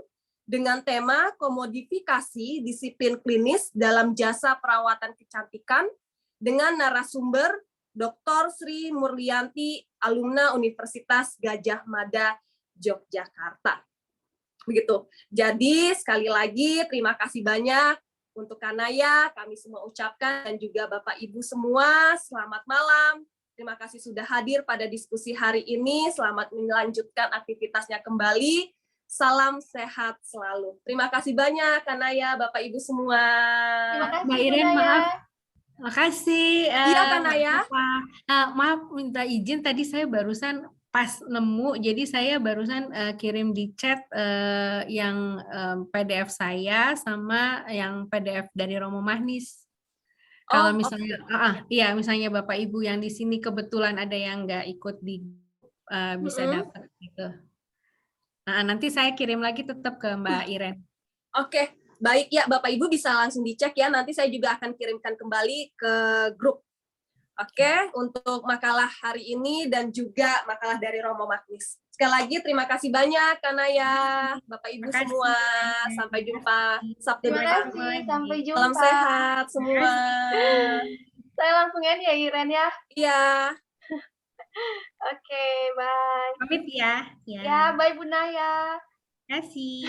C: dengan tema komodifikasi disiplin klinis dalam jasa perawatan kecantikan dengan narasumber Dr. Sri Murlianti, alumna Universitas Gadjah Mada, Yogyakarta. Begitu. Jadi sekali lagi terima kasih banyak untuk Kanaya, kami semua ucapkan, dan juga Bapak Ibu semua, selamat malam. Terima kasih sudah hadir pada diskusi hari ini. Selamat melanjutkan aktivitasnya kembali. Salam sehat selalu. Terima kasih banyak, Kanaya, Bapak Ibu semua.
H: Terima kasih,
A: Mbak Iren,
H: Bunda, ya.
A: maaf. Makasih.
C: Iya, Kanaya.
A: Maaf, minta izin tadi saya barusan pas nemu, jadi saya barusan kirim di chat yang PDF saya sama yang PDF dari Romo Mahnis. Kalau misalnya, iya, misalnya Bapak Ibu yang di sini kebetulan ada yang nggak ikut di bisa dapat gitu. Nah, nanti saya kirim lagi tetap ke Mbak Iren.
C: Oke, baik ya Bapak Ibu bisa langsung dicek ya. Nanti saya juga akan kirimkan kembali ke grup. Oke, untuk makalah hari ini dan juga makalah dari Romo Magnis. Sekali lagi terima kasih banyak Kanaya, Bapak Ibu semua. Sampai jumpa Sabtu
H: Terima
C: depan.
H: kasih, sampai jumpa.
C: Salam sehat semua.
H: Saya langsung ya Iren ya.
C: Iya.
H: Oke, bye.
A: Pamit ya.
H: Ya, bye Bunda ya.
A: Terima kasih.